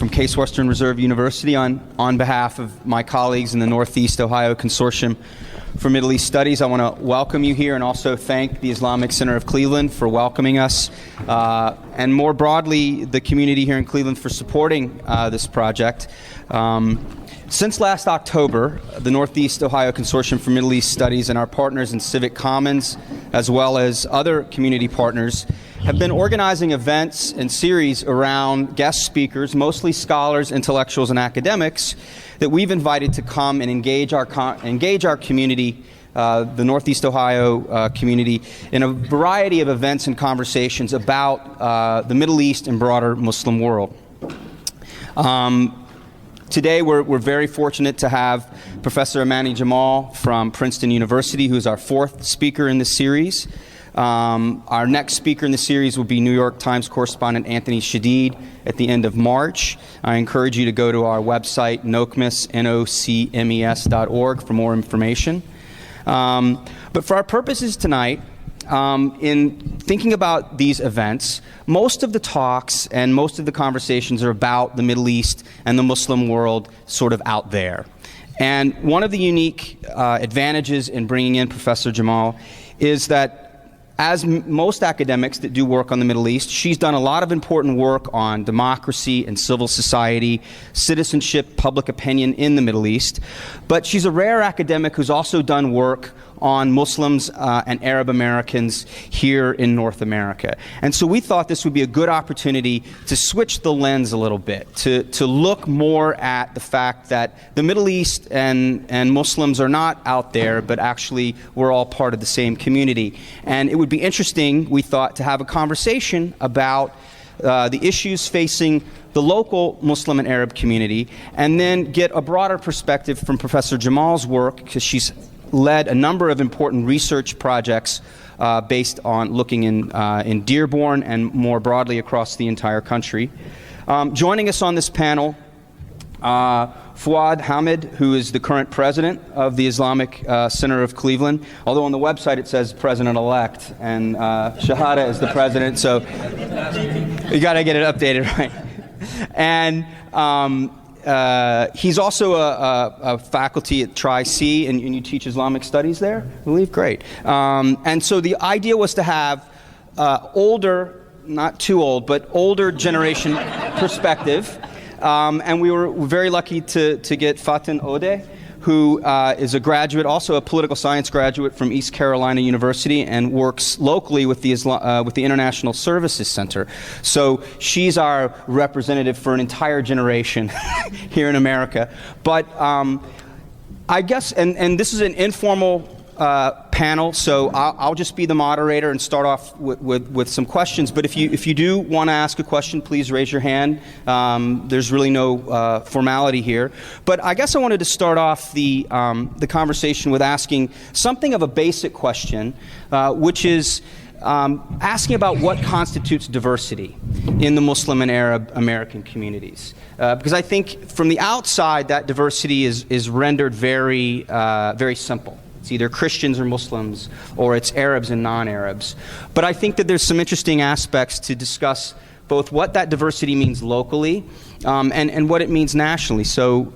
from Case Western Reserve University on behalf of my colleagues in the Northeast Ohio Consortium for Middle East Studies. I want to welcome you here and also thank the Islamic Center of Cleveland for welcoming us, and more broadly, the community here in Cleveland for supporting this project. Since last October, the Northeast Ohio Consortium for Middle East Studies and our partners in Civic Commons, as well as other community partners, have been organizing events and series around guest speakers, mostly scholars, intellectuals, and academics, that we've invited to come and engage our community, the Northeast Ohio community, in a variety of events and conversations about the Middle East and broader Muslim world. Today, we're very fortunate to have Professor Amaney Jamal from Princeton University, who's our fourth speaker in this series. Our next speaker in the series will be New York Times correspondent Anthony Shadid at the end of March. I encourage you to go to our website, nocmes.org, for more information. But for our purposes tonight, in thinking about these events, most of the talks and most of the conversations are about the Middle East and the Muslim world sort of out there. And one of the unique advantages in bringing in Professor Jamal is that, as most academics that do work on the Middle East, she's done a lot of important work on democracy and civil society, citizenship, public opinion in the Middle East. But she's a rare academic who's also done work on Muslims and Arab Americans here in North America. And so we thought this would be a good opportunity to switch the lens a little bit, to look more at the fact that the Middle East and Muslims are not out there, but actually we're all part of the same community. And it would be interesting, we thought, to have a conversation about the issues facing the local Muslim and Arab community, and then get a broader perspective from Professor Jamal's work, because she's led a number of important research projects based on looking in Dearborn and more broadly across the entire country. Joining us on this panel, Fuad Hamid, who is the current president of the Islamic Center of Cleveland, although on the website it says president-elect, and Shahada is the president, so you got to get it updated, right? And he's also a faculty at Tri-C, and you teach Islamic studies there, I believe? Great. And so the idea was to have older, not too old, but older generation perspective. And we were very lucky to get Fatin Ode, who is a graduate, also a political science graduate from East Carolina University, and works locally with the International Services Center. So she's our representative for an entire generation here in America. But I guess, and this is an informal panel, so I'll just be the moderator and start off with some questions. But if you do want to ask a question, please raise your hand. There's really no formality here. But I guess I wanted to start off the conversation with asking something of a basic question, which is asking about what constitutes diversity in the Muslim and Arab American communities. Because I think from the outside that diversity is rendered very simple. It's either Christians or Muslims, or it's Arabs and non-Arabs. But I think that there's some interesting aspects to discuss both what that diversity means locally and what it means nationally. So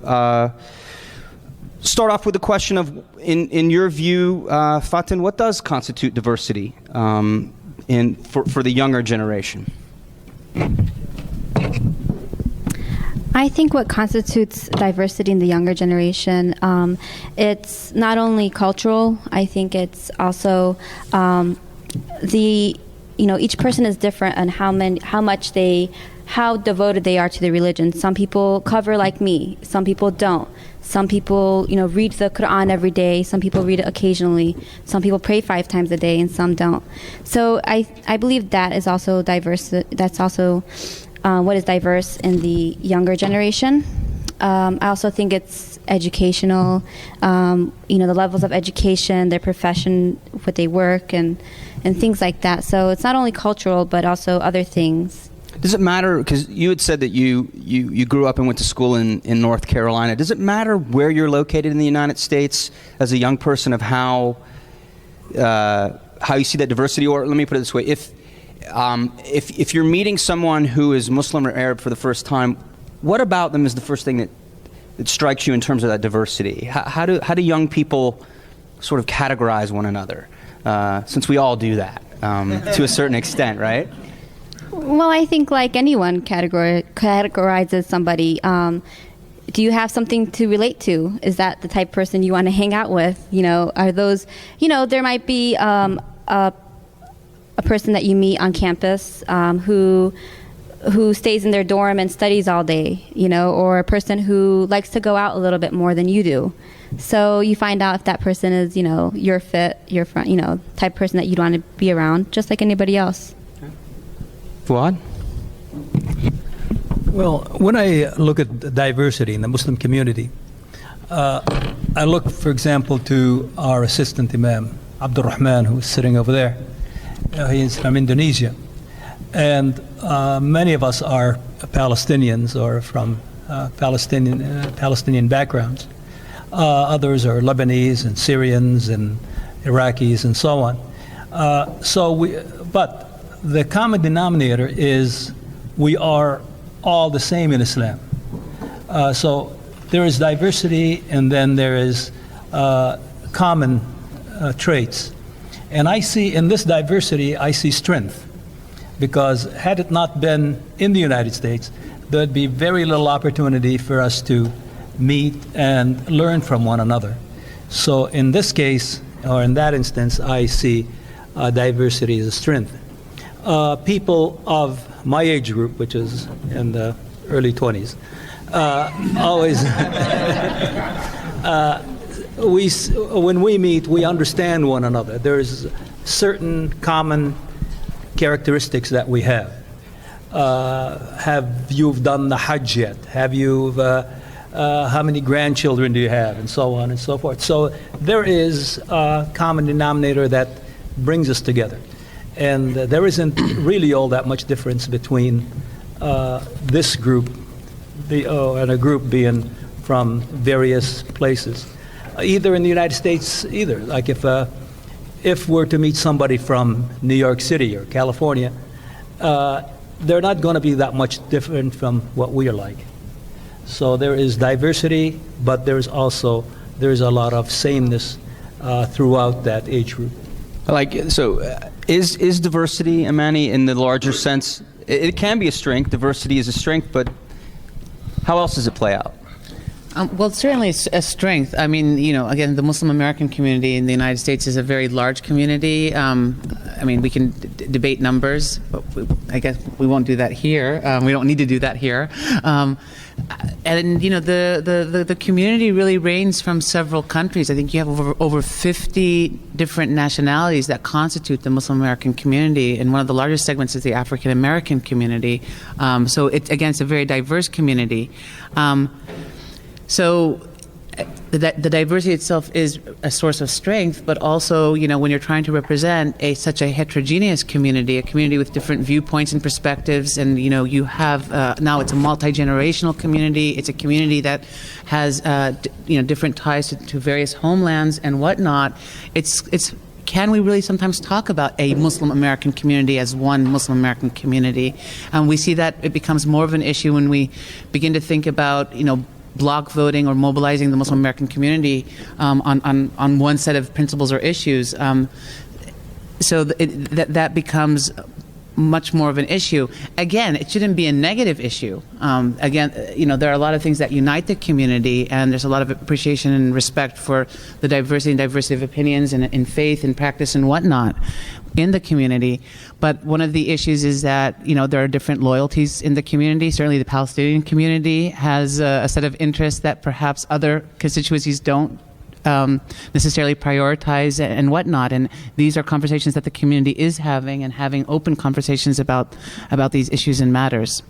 start off with the question of, in your view, Fatin, what does constitute diversity for the younger generation? I think what constitutes diversity in the younger generation, it's not only cultural. I think it's also each person is different on how devoted they are to the religion. Some people cover like me. Some people don't. Some people, read the Quran every day. Some people read it occasionally. Some people pray 5 times a day, and some don't. So I believe that is also diverse. That's also what is diverse in the younger generation. I also think it's educational, the levels of education, their profession, what they work, and things like that. So it's not only cultural, but also other things. Does it matter, because you had said that you grew up and went to school in North Carolina. Does it matter where you're located in the United States as a young person of how you see that diversity? Or let me put it this way, if you're meeting someone who is Muslim or Arab for the first time, what about them is the first thing that strikes you in terms of that diversity? How do young people sort of categorize one another? Since we all do that to a certain extent, right? Well, I think like anyone categorizes somebody. Do you have something to relate to? Is that the type of person you want to hang out with? You know, are those, you know, there might be a person that you meet on campus who stays in their dorm and studies all day, you know, or a person who likes to go out a little bit more than you do. So you find out if that person is, you know, your fit, your friend, you know, type of person that you'd want to be around, just like anybody else. Fuad? Well, when I look at diversity in the Muslim community, I look, for example, to our assistant imam, Abdul Rahman, who is sitting over there. He's from Indonesia. And many of us are Palestinians or from Palestinian backgrounds. Others are Lebanese and Syrians and Iraqis and so on. But the common denominator is we are all the same in Islam. So there is diversity, and then there is common traits. And I see in this diversity, I see strength. Because had it not been in the United States, there'd be very little opportunity for us to meet and learn from one another. So in this case, or in that instance, I see diversity as a strength. People of my age group, which is in the early 20s, always, when we meet, we understand one another. There's certain common characteristics that we have. Have you done the Hajj yet? Have you, how many grandchildren do you have? And so on and so forth. So there is a common denominator that brings us together. And there isn't really all that much difference between this group and a group being from various places. Either in the United States, either. Like if we're to meet somebody from New York City or California, they're not going to be that much different from what we are like. So there is diversity, but there's a lot of sameness throughout that age group. Is diversity, Amaney, in the larger sense, it can be a strength, diversity is a strength, but how else does it play out? Well, certainly it's a strength. I mean, you know, again, the Muslim American community in the United States is a very large community. I mean, we can debate numbers, but I guess we won't do that here. We don't need to do that here. And you know, the community really ranges from several countries. I think you have over 50 different nationalities that constitute the Muslim American community, and one of the largest segments is the African American community. So it's a very diverse community. So the diversity itself is a source of strength, but also, you know, when you're trying to represent such a heterogeneous community, a community with different viewpoints and perspectives, and, you know, you have, now it's a multi-generational community, it's a community that has, different ties to various homelands and whatnot, can we really sometimes talk about a Muslim American community as one Muslim American community? We see that it becomes more of an issue when we begin to think about, you know, block voting or mobilizing the Muslim American community on one set of principles or issues. So that becomes much more of an issue. Again, it shouldn't be a negative issue. Again, you know, there are a lot of things that unite the community, and there's a lot of appreciation and respect for the diversity of opinions and in faith and practice and whatnot in the community. But one of the issues is that, you know, there are different loyalties in the community. Certainly the Palestinian community has a set of interests that perhaps other constituencies don't necessarily prioritize and whatnot. And these are conversations that the community is having, and having open conversations about these issues and matters.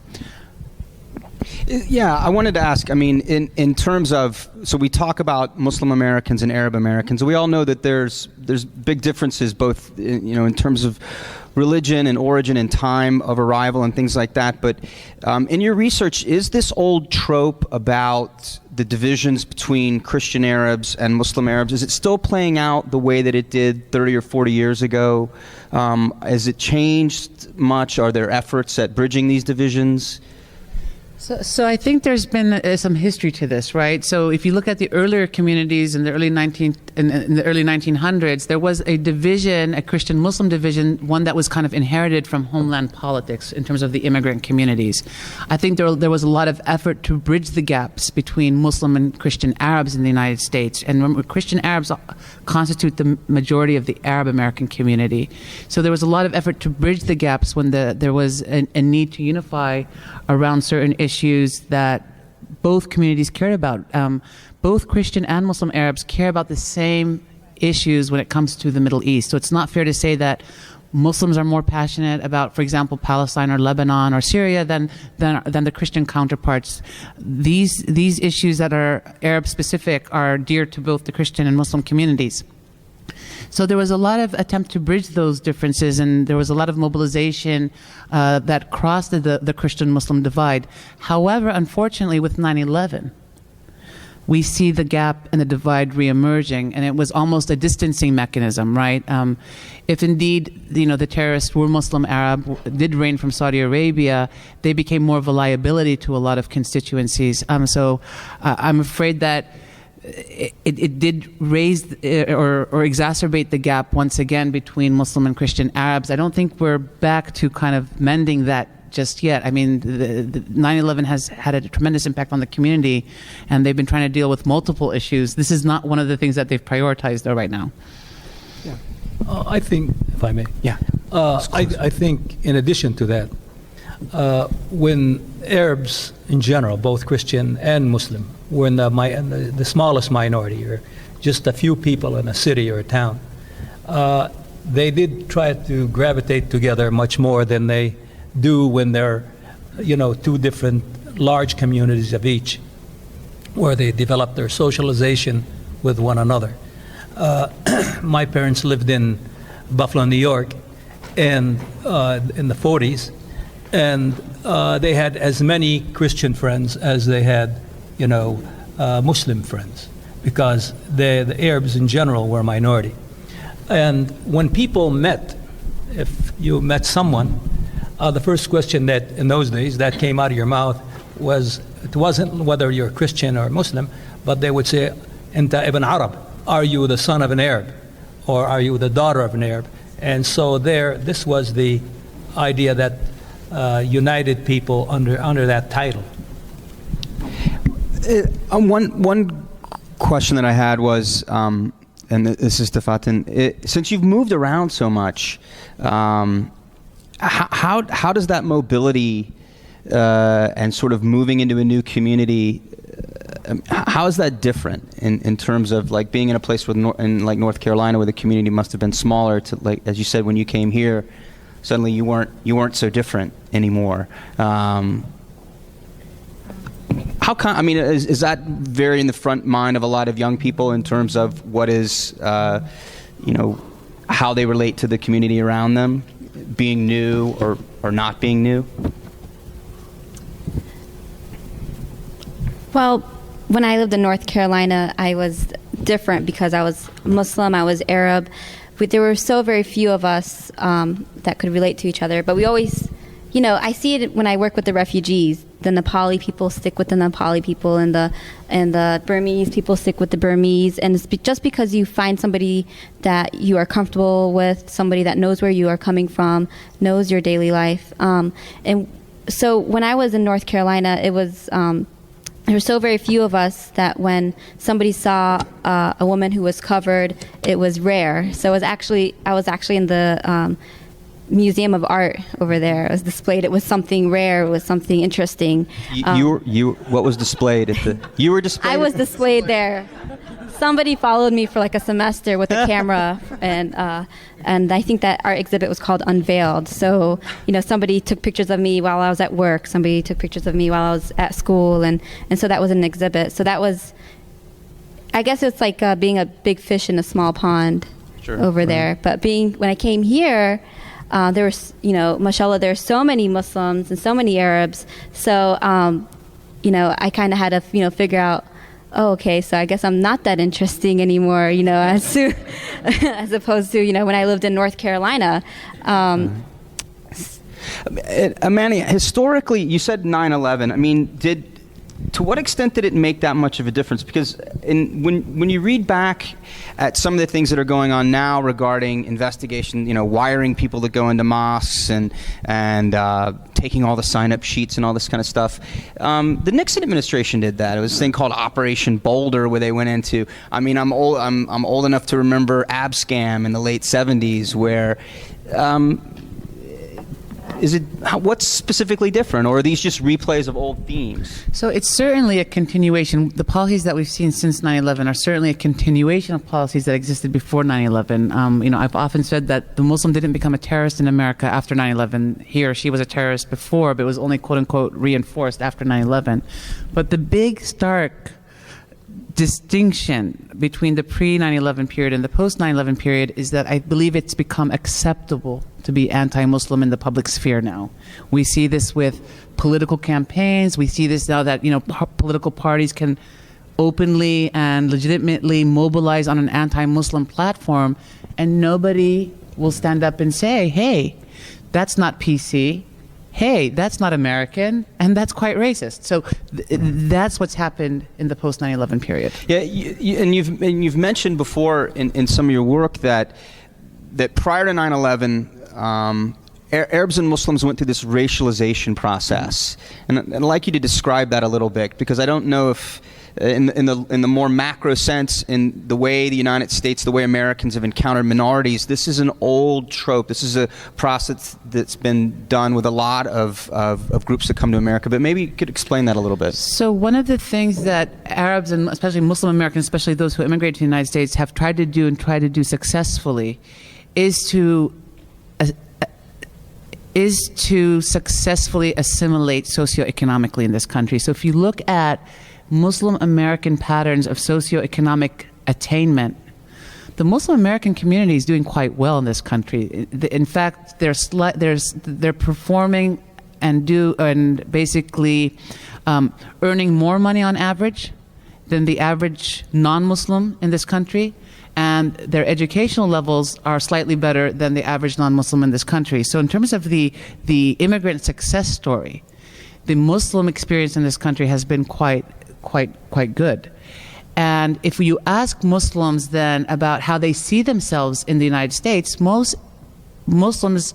Yeah, I wanted to ask, I mean, in terms of, so we talk about Muslim Americans and Arab Americans. We all know that there's big differences both, in terms of religion and origin and time of arrival and things like that. But in your research, is this old trope about the divisions between Christian Arabs and Muslim Arabs, is it still playing out the way that it did 30 or 40 years ago? Has it changed much? Are there efforts at bridging these divisions? So I think there's been some history to this, right? So if you look at the earlier communities in the early 1900s, there was a division, a Christian-Muslim division, one that was kind of inherited from homeland politics in terms of the immigrant communities. I think there was a lot of effort to bridge the gaps between Muslim and Christian Arabs in the United States. And remember, Christian Arabs constitute the majority of the Arab American community. So there was a lot of effort to bridge the gaps when there was a need to unify around certain issues that both communities cared about. Both Christian and Muslim Arabs care about the same issues when it comes to the Middle East. So it's not fair to say that Muslims are more passionate about, for example, Palestine or Lebanon or Syria than the Christian counterparts. These issues that are Arab specific are dear to both the Christian and Muslim communities. So there was a lot of attempt to bridge those differences, and there was a lot of mobilization that crossed the Christian-Muslim divide. However, unfortunately, with 9/11, we see the gap and the divide reemerging, and it was almost a distancing mechanism, right? If indeed, the terrorists were Muslim Arab, did reign from Saudi Arabia, they became more of a liability to a lot of constituencies. So I'm afraid that it did raise or exacerbate the gap once again between Muslim and Christian Arabs. I don't think we're back to kind of mending that just yet. I mean, the 9/11 has had a tremendous impact on the community, and they've been trying to deal with multiple issues. This is not one of the things that they've prioritized, though, right now. Yeah. I think, if I may. Yeah. I think, in addition to that, when Arabs in general, both Christian and Muslim, were in the smallest minority, or just a few people in a city or a town, they did try to gravitate together much more than they do when they're, two different large communities of each, where they develop their socialization with one another. My parents lived in Buffalo, New York, and in the 40s, and they had as many Christian friends as they had, Muslim friends, because the Arabs in general were a minority. And when people met, if you met someone, the first question that in those days that came out of your mouth it wasn't whether you're Christian or Muslim, but they would say, "Anta ibn Arab," are you the son of an Arab, or are you the daughter of an Arab? And so this was the idea that united people under that title. One question that I had was, and this is to Fatin, since you've moved around so much, how does that mobility and sort of moving into a new community, how is that different in terms of like being in a place in like North Carolina where the community must have been smaller to, like, as you said, when you came here, suddenly you weren't so different anymore. Is that very in the front mind of a lot of young people in terms of what is, how they relate to the community around them, being new or not being new? Well, when I lived in North Carolina, I was different because I was Muslim, I was Arab. There were so very few of us that could relate to each other. But we always, I see it when I work with the refugees. The Nepali people stick with the Nepali people, and the Burmese people stick with the Burmese. And it's just because you find somebody that you are comfortable with, somebody that knows where you are coming from, knows your daily life. And so when I was in North Carolina, it was there were so very few of us that when somebody saw a woman who was covered, it was rare. So I was actually in the Museum of Art over there. It was displayed. It was something rare. It was something interesting. What was displayed at the? You were displayed. I was displayed there. Somebody followed me for like a semester with a camera, and I think that art exhibit was called Unveiled. So somebody took pictures of me while I was at work. Somebody took pictures of me while I was at school, and so that was an exhibit. So that was, I guess it's like being a big fish in a small pond over there. But when I came here, there was, mashallah, there are so many Muslims and so many Arabs. So, I kind of had to, figure out, oh, okay, so I guess I'm not that interesting anymore, as opposed to, when I lived in North Carolina. Amaney, historically, you said 9/11. I mean, to what extent did it make that much of a difference? Because when you read back at some of the things that are going on now regarding investigation, wiring people that go into mosques and taking all the sign-up sheets and all this kind of stuff, the Nixon administration did that. It was a thing called Operation Boulder, where they went into. I mean, I'm old enough to remember Abscam in the late '70s, where. What's specifically different, or are these just replays of old themes? So it's certainly a continuation. The policies that we've seen since 9/11 are certainly a continuation of policies that existed before 9/11. I've often said that the Muslim didn't become a terrorist in America after 9/11. He or she was a terrorist before, but it was only quote-unquote reinforced after 9/11. But the big stark distinction between the pre-9/11 period and the post-9/11 period is that I believe it's become acceptable to be anti-Muslim in the public sphere now. We see this with political campaigns. We see this now that political parties can openly and legitimately mobilize on an anti-Muslim platform, and nobody will stand up and say, "Hey, that's not PC. Hey, that's not American, and that's quite racist." So that's what's happened in the post-9/11 period. Yeah, and you've mentioned before in some of your work that prior to 9/11, Arabs and Muslims went through this racialization process, and I'd like you to describe that a little bit, because I don't know if in the more macro sense, in the way the United States, the way Americans have encountered minorities, this is an old trope. This is a process that's been done with a lot of groups that come to America. But maybe you could explain that a little bit. So one of the things that Arabs, and especially Muslim Americans, especially those who immigrated to the United States, have tried to do and try to do successfully is to successfully assimilate socioeconomically in this country. So if you look at Muslim American patterns of socioeconomic attainment, the Muslim American community is doing quite well in this country. In fact, they're performing and basically earning more money on average than the average non-Muslim in this country, and their educational levels are slightly better than the average non-Muslim in this country. So in terms of the immigrant success story, the Muslim experience in this country has been quite good. And if you ask Muslims then about how they see themselves in the United States, most Muslims,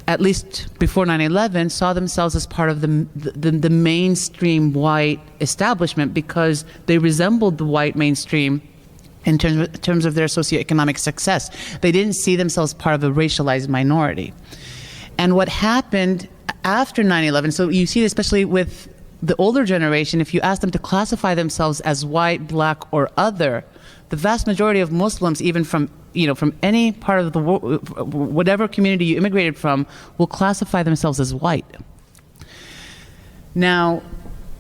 at least before 9/11, saw themselves as part of the mainstream white establishment, because they resembled the white mainstream in terms of their socioeconomic success. They didn't see themselves part of a racialized minority. And what happened after 9/11, so you see it especially with the older generation, if you ask them to classify themselves as white, black, or other, the vast majority of Muslims, even from any part of the world, whatever community you immigrated from, will classify themselves as white. Now,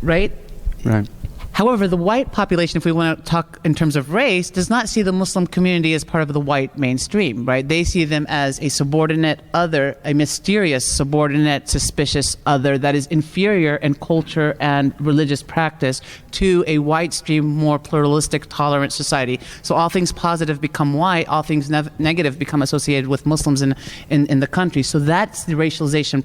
right? Right. However, the white population, if we want to talk in terms of race, does not see the Muslim community as part of the white mainstream, right? They see them as a subordinate other, a mysterious subordinate, suspicious other that is inferior in culture and religious practice to a white stream, more pluralistic, tolerant society. So all things positive become white, all things negative become associated with Muslims in the country. So that's the racialization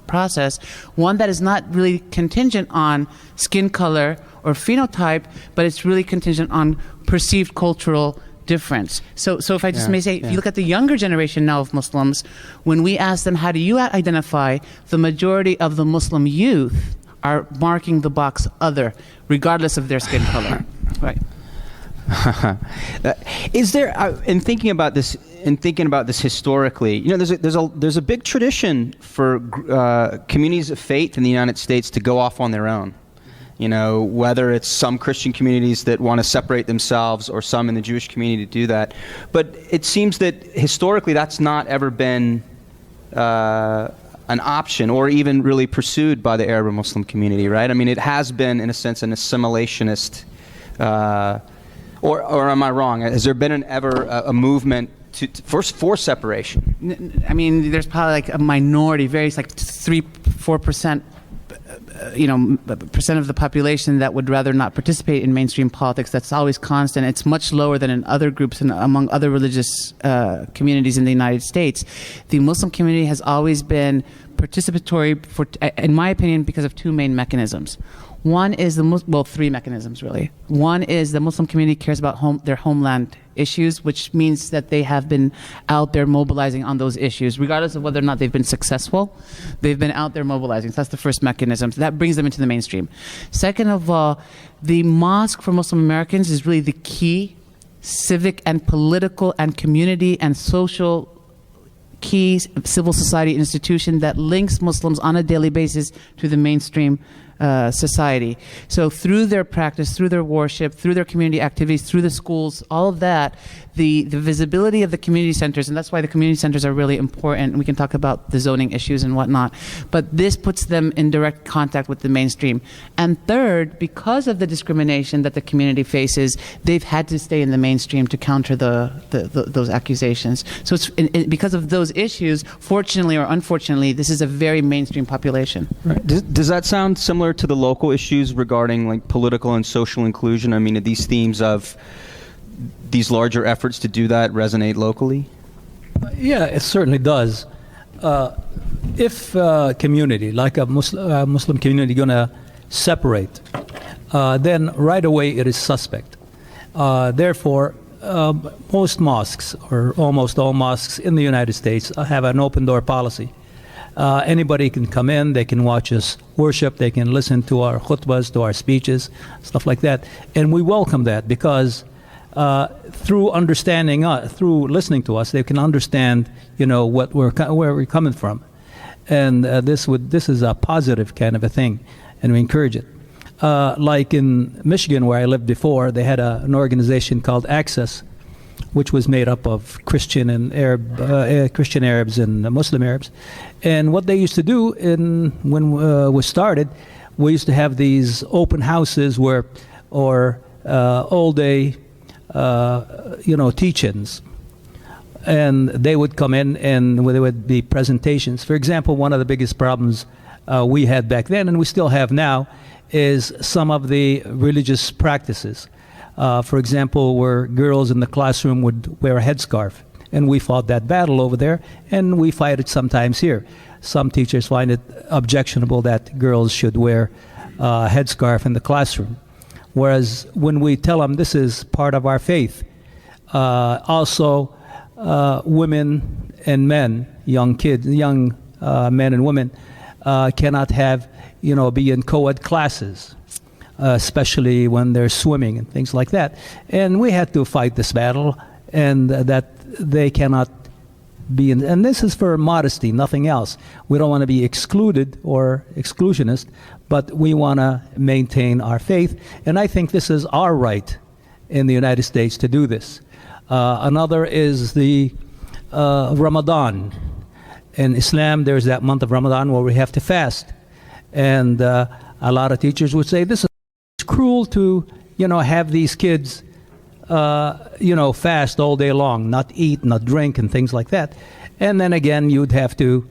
process, one that is not really contingent on skin color or phenotype, but it's really contingent on perceived cultural difference. So if I just may say, if you look at the younger generation now of Muslims, when we ask them, how do you identify, the majority of the Muslim youth are marking the box other, regardless of their skin color. Right. Is there, in thinking about this historically, there's a big tradition for communities of faith in the United States to go off on their own. Whether it's some Christian communities that want to separate themselves or some in the Jewish community to do that. But it seems that historically that's not ever been an option or even really pursued by the Arab or Muslim community, right? I mean, it has been, in a sense, an assimilationist, or am I wrong? Has there been a movement for separation? I mean, there's probably like a minority, very like 3-4% percent of the population that would rather not participate in mainstream politics. That's always constant. It's much lower than in other groups and among other religious communities in the United States. The Muslim community has always been participatory, in my opinion, because of two main mechanisms. One is three mechanisms really. One is the Muslim community cares about their homeland issues, which means that they have been out there mobilizing on those issues, regardless of whether or not they've been successful. They've been out there mobilizing. So that's the first mechanism. So that brings them into the mainstream. Second of all, the mosque for Muslim Americans is really the key civic and political and community and social key civil society institution that links Muslims on a daily basis to the mainstream society. So through their practice, through their worship, through their community activities, through the schools, all of that, the visibility of the community centers, and that's why the community centers are really important, and we can talk about the zoning issues and whatnot, but this puts them in direct contact with the mainstream. And third, because of the discrimination that the community faces, they've had to stay in the mainstream to counter those accusations. So it's because of those issues, fortunately or unfortunately, this is a very mainstream population. Right. Does that sound similar to the local issues regarding like political and social inclusion? I mean, are these themes of these larger efforts to do that resonate locally? Yeah, it certainly does. If a community, like a Muslim community, going to separate, then right away it is suspect. Therefore, most mosques, or almost all mosques in the United States, have an open door policy. Anybody can come in, they can watch us worship, they can listen to our khutbahs, to our speeches, stuff like that. And we welcome that because through understanding us, through listening to us, they can understand, where we're coming from. And this is a positive kind of a thing, and we encourage it. Like in Michigan, where I lived before, they had an organization called Access, which was made up of Christian Arabs and Muslim Arabs. And what they used to do when we started, we used to have these open houses or all day, teach-ins. And they would come in and there would be presentations. For example, one of the biggest problems we had back then, and we still have now, is some of the religious practices. For example, where girls in the classroom would wear a headscarf. And we fought that battle over there, and we fight it sometimes here. Some teachers find it objectionable that girls should wear a headscarf in the classroom. Whereas when we tell them this is part of our faith, also women and men, young men and women, cannot be in co-ed classes. Especially when they're swimming and things like that. And we had to fight this battle, and that they cannot be in. And this is for modesty, nothing else. We don't want to be excluded or exclusionist, but we want to maintain our faith. And I think this is our right in the United States to do this. Another is the Ramadan. In Islam, there's that month of Ramadan where we have to fast. And a lot of teachers would say, this is cruel to, have these kids, fast all day long, not eat, not drink, and things like that. And then again, you'd have to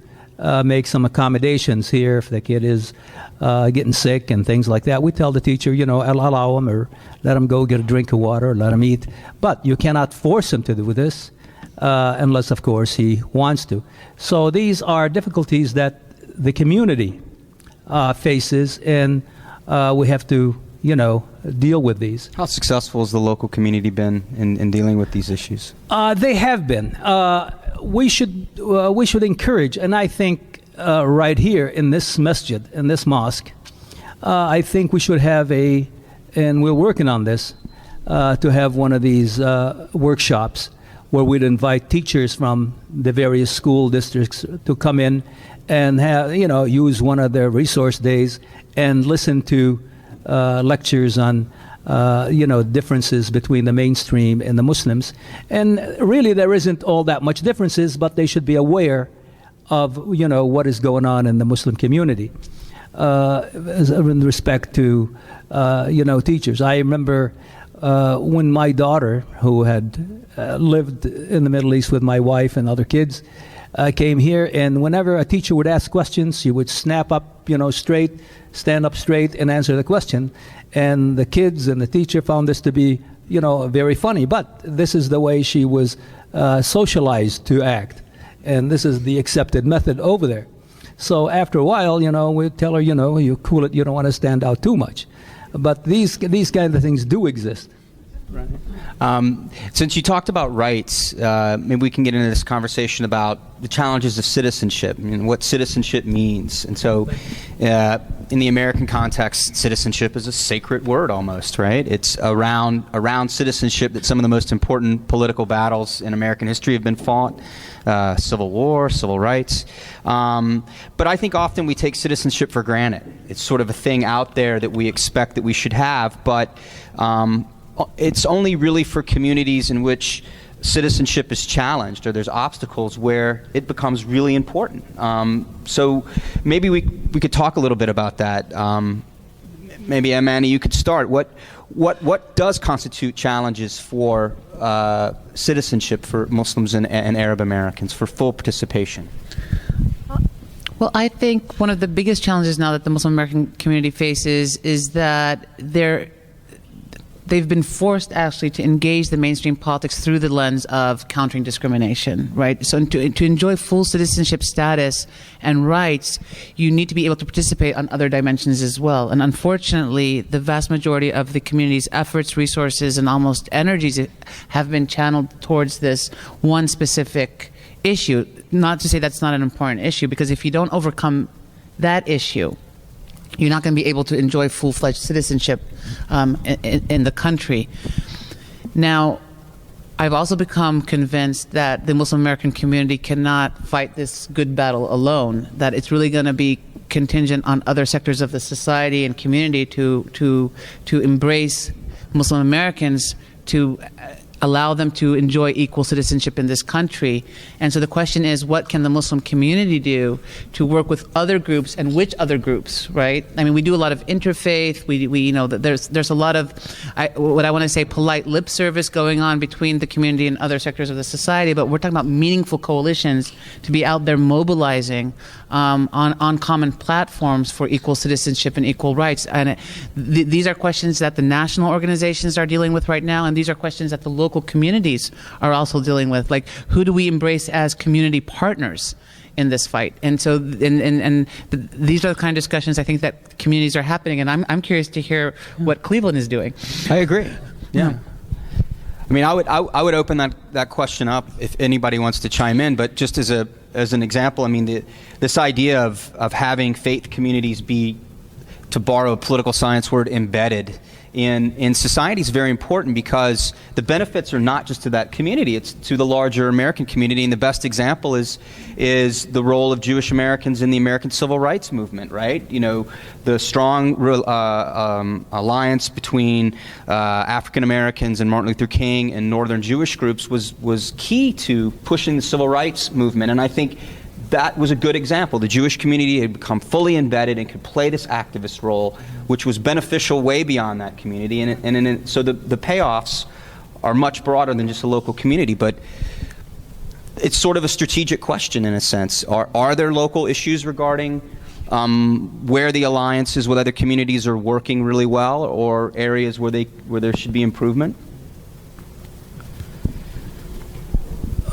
make some accommodations here if the kid is getting sick and things like that. We tell the teacher, allow him or let him go get a drink of water, or let him eat. But you cannot force him to do this unless, of course, he wants to. So these are difficulties that the community faces, and we have to deal with these. How successful has the local community been in dealing with these issues? They have been. We should encourage, and I think right here in this masjid, in this mosque, I think we should have and we're working on this, to have one of these workshops where we'd invite teachers from the various school districts to come in and use one of their resource days and listen to lectures on differences between the mainstream and the Muslims. And really there isn't all that much differences, but they should be aware of what is going on in the Muslim community in respect to teachers. I remember when my daughter, who had lived in the Middle East with my wife and other kids, came here, and whenever a teacher would ask questions, she would snap up, straight, stand up straight, and answer the question. And the kids and the teacher found this to be, very funny. But this is the way she was socialized to act, and this is the accepted method over there. So after a while, we tell her, you cool it, you don't want to stand out too much. But these kind of things do exist. Right. Since you talked about rights, maybe we can get into this conversation about the challenges of citizenship and what citizenship means. And so, in the American context, citizenship is a sacred word almost, right? It's around citizenship that some of the most important political battles in American history have been fought. Civil War, civil rights. But I think often we take citizenship for granted. It's sort of a thing out there that we expect that we should have, but it's only really for communities in which citizenship is challenged or there's obstacles where it becomes really important. So maybe we could talk a little bit about that. Maybe Amaney, you could start. What does constitute challenges for citizenship for Muslims and Arab Americans for full participation? Well, I think one of the biggest challenges now that the Muslim American community faces is that they've been forced actually to engage the mainstream politics through the lens of countering discrimination, right? So to enjoy full citizenship status and rights, you need to be able to participate on other dimensions as well. And unfortunately, the vast majority of the community's efforts, resources, and almost energies have been channeled towards this one specific issue. Not to say that's not an important issue, because if you don't overcome that issue, you're not going to be able to enjoy full-fledged citizenship in the country. Now, I've also become convinced that the Muslim American community cannot fight this good battle alone, that it's really going to be contingent on other sectors of the society and community to embrace Muslim Americans, to allow them to enjoy equal citizenship in this country. And so the question is, what can the Muslim community do to work with other groups, and which other groups, right? I mean, we do a lot of interfaith. We know that there's a lot of, what I want to say, polite lip service going on between the community and other sectors of the society, but we're talking about meaningful coalitions to be out there mobilizing on common platforms for equal citizenship and equal rights. And these are questions that the national organizations are dealing with right now, and these are questions that the local communities are also dealing with. Like, who do we embrace as community partners in this fight? And so, these are the kind of discussions I think that communities are happening, and I'm curious to hear what Cleveland is doing. I agree. Yeah. I mean, I would open that question up if anybody wants to chime in, but just as an example, I mean, this idea of having faith communities be, to borrow a political science word, embedded in society is very important, because the benefits are not just to that community, it's to the larger American community. And the best example is the role of Jewish Americans in the American Civil Rights Movement, right? You know, the strong alliance between African Americans and Martin Luther King and Northern Jewish groups was key to pushing the Civil Rights Movement. And I think that was a good example. The Jewish community had become fully embedded and could play this activist role, which was beneficial way beyond that community. So the payoffs are much broader than just a local community, but it's sort of a strategic question in a sense. Are there local issues regarding where the alliances with other communities are working really well, or areas where there should be improvement?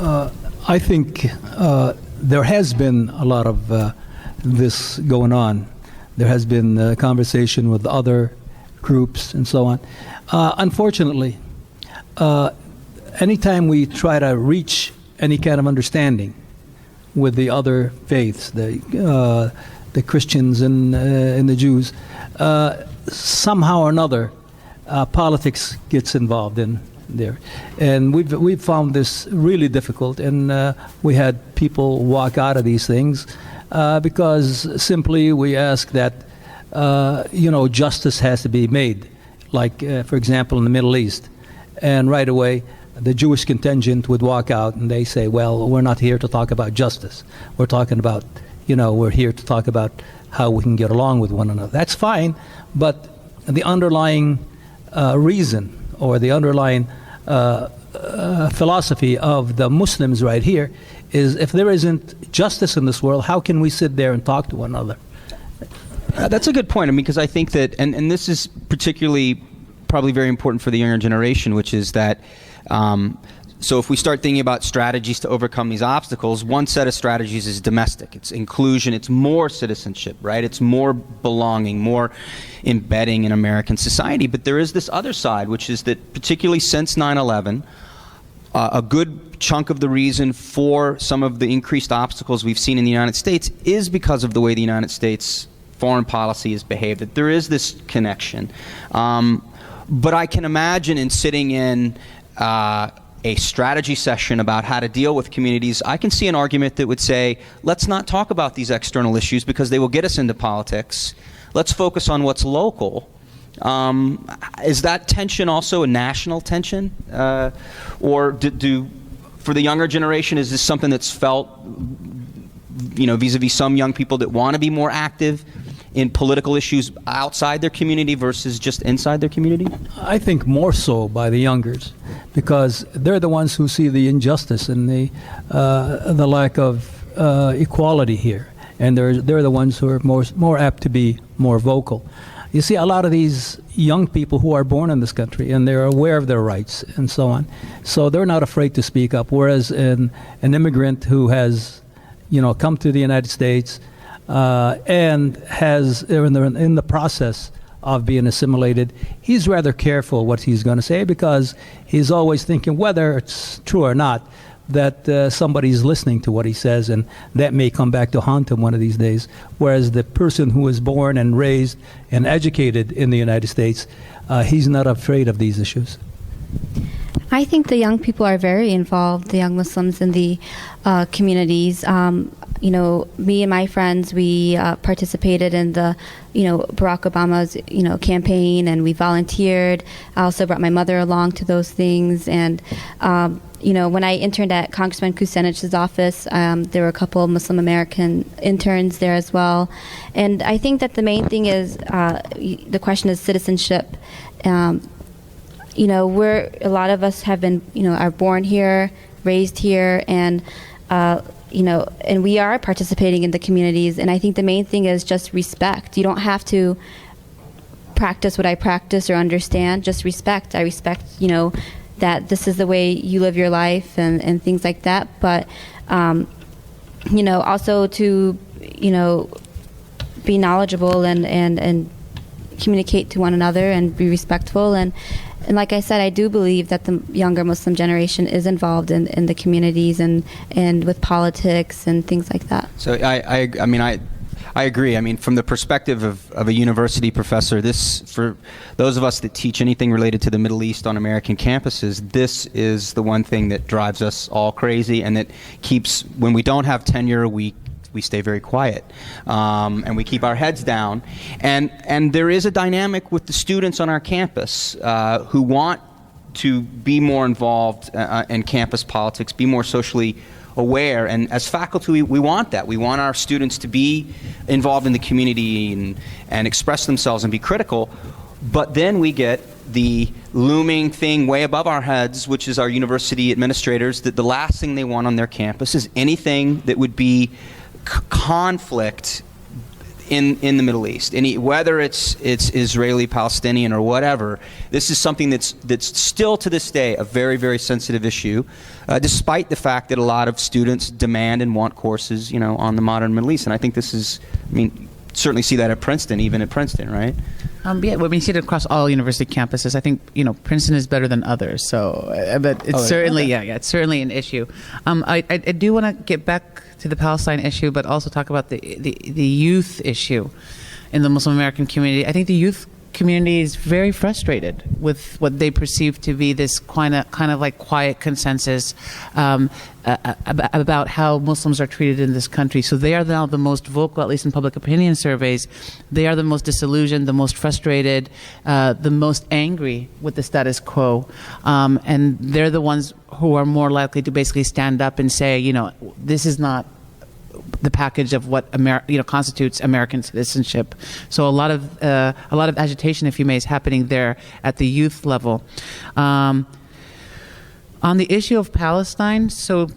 I think there has been a lot of this going on. There has been conversation with other groups and so on. Unfortunately, anytime we try to reach any kind of understanding with the other faiths, the Christians and the Jews, somehow or another, politics gets involved in there, and we've found this really difficult, and we had people walk out of these things because simply we ask that justice has to be made, like for example in the Middle East, and right away the Jewish contingent would walk out and they say, well, we're not here to talk about justice, we're talking about, we're here to talk about how we can get along with one another. That's fine, but the underlying reason or the underlying philosophy of the Muslims right here is if there isn't justice in this world, how can we sit there and talk to one another? That's a good point. I mean, because I think that, and this is particularly probably very important for the younger generation, which is that, so if we start thinking about strategies to overcome these obstacles, one set of strategies is domestic. It's inclusion. It's more citizenship, right? It's more belonging, more embedding in American society. But there is this other side, which is that particularly since 9/11, a good chunk of the reason for some of the increased obstacles we've seen in the United States is because of the way the United States foreign policy has behaved, that there is this connection. But I can imagine in sitting in a strategy session about how to deal with communities, I can see an argument that would say, let's not talk about these external issues because they will get us into politics. Let's focus on what's local. Is that tension also a national tension? Or for the younger generation, is this something that's felt, vis-a-vis some young people that want to be more active in political issues outside their community versus just inside their community? I think more so by the youngers, because they're the ones who see the injustice and the lack of equality here, and they're the ones who are more apt to be more vocal. You see, a lot of these young people who are born in this country, and they're aware of their rights and so on, so they're not afraid to speak up. Whereas an immigrant who has, come to the United States and has in the process of being assimilated, he's rather careful what he's going to say, because he's always thinking, whether it's true or not, that somebody's listening to what he says, and that may come back to haunt him one of these days. Whereas the person who was born and raised and educated in the United States, he's not afraid of these issues. I think the young people are very involved, the young Muslims in the communities. Me and my friends, we participated in the, Barack Obama's, campaign, and we volunteered. I also brought my mother along to those things. And, when I interned at Congressman Kucinich's office, there were a couple of Muslim American interns there as well. And I think that the main thing is, the question is citizenship. A lot of us have been, are born here, raised here, and, and we are participating in the communities. And I think the main thing is just respect. You don't have to practice what I practice or understand, just respect. I respect, that this is the way you live your life and things like that. But, also to, be knowledgeable and communicate to one another and be respectful. And like I said, I do believe that the younger Muslim generation is involved in the communities and with politics and things like that. So I agree. I mean, from the perspective of a university professor, for those of us that teach anything related to the Middle East on American campuses, this is the one thing that drives us all crazy, and that keeps, when we don't have tenure, we stay very quiet, and we keep our heads down. And there is a dynamic with the students on our campus who want to be more involved in campus politics, be more socially aware. And as faculty, we want that. We want our students to be involved in the community and express themselves and be critical. But then we get the looming thing way above our heads, which is our university administrators, that the last thing they want on their campus is anything that would be conflict in the Middle East, whether it's Israeli, Palestinian, or whatever. This is something that's still to this day a very, very sensitive issue, despite the fact that a lot of students demand and want courses, on the modern Middle East. And I think this is, certainly see that at Princeton, even at Princeton, right? We see it across all university campuses. I think Princeton is better than others. So, but it's it's certainly an issue. I do want to get back to the Palestine issue, but also talk about the youth issue in the Muslim American community. I think the youth community is very frustrated with what they perceive to be this kind of like quiet consensus about how Muslims are treated in this country. So they are now the most vocal, at least in public opinion surveys. They are the most disillusioned, the most frustrated, the most angry with the status quo. And they're the ones who are more likely to basically stand up and say, this is not the package of what constitutes American citizenship. So a lot of agitation, if you may, is happening there at the youth level. On the issue of Palestine, so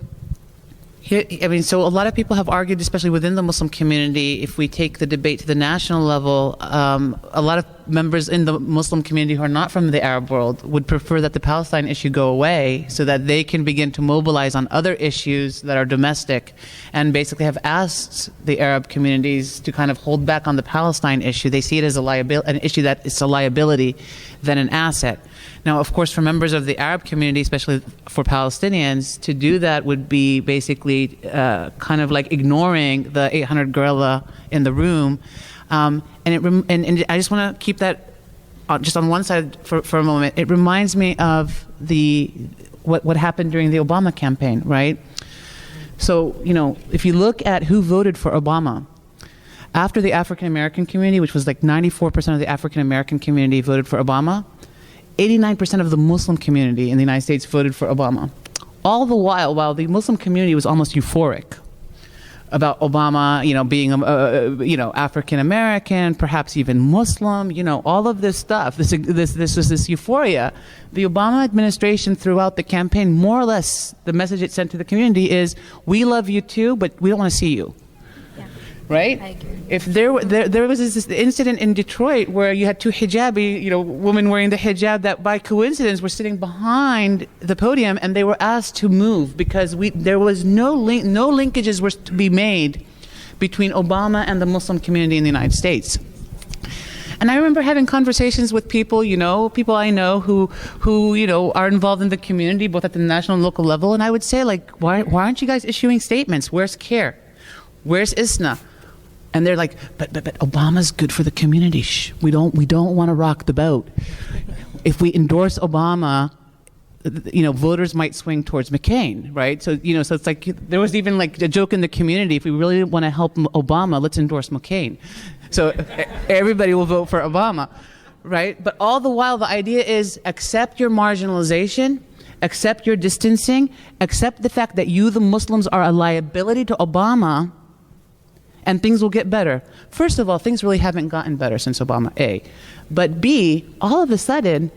Here, I mean, so a lot of people have argued, especially within the Muslim community, if we take the debate to the national level, a lot of members in the Muslim community who are not from the Arab world would prefer that the Palestine issue go away so that they can begin to mobilize on other issues that are domestic, and basically have asked the Arab communities to kind of hold back on the Palestine issue. They see it as an issue that is a liability than an asset. Now, of course, for members of the Arab community, especially for Palestinians, to do that would be basically kind of like ignoring the 800 gorilla in the room. And I just want to keep that just on one side for a moment. It reminds me of what happened during the Obama campaign, right? So, if you look at who voted for Obama, after the African American community, which was like 94% of the African American community voted for Obama, 89% of the Muslim community in the United States voted for Obama. All the while the Muslim community was almost euphoric about Obama, being, African American, perhaps even Muslim, all of this stuff. This was this euphoria. The Obama administration, throughout the campaign, more or less, the message it sent to the community is, we love you too, but we don't want to see you. Right? I agree. If there was this incident in Detroit where you had two hijabi, women wearing the hijab that by coincidence were sitting behind the podium, and they were asked to move because there was no linkages were to be made between Obama and the Muslim community in the United States. And I remember having conversations with people, people I know who are involved in the community, both at the national and local level, and I would say, like, why aren't you guys issuing statements? Where's CARE? Where's ISNA? And they're like, but Obama's good for the community. Shh, we don't want to rock the boat. If we endorse Obama, voters might swing towards McCain, right? So so it's like there was even like a joke in the community: if we really want to help Obama, let's endorse McCain. So everybody will vote for Obama, right? But all the while, the idea is accept your marginalization, accept your distancing, accept the fact that you, the Muslims, are a liability to Obama, and things will get better. First of all, things really haven't gotten better since Obama, A. But B, all of a sudden,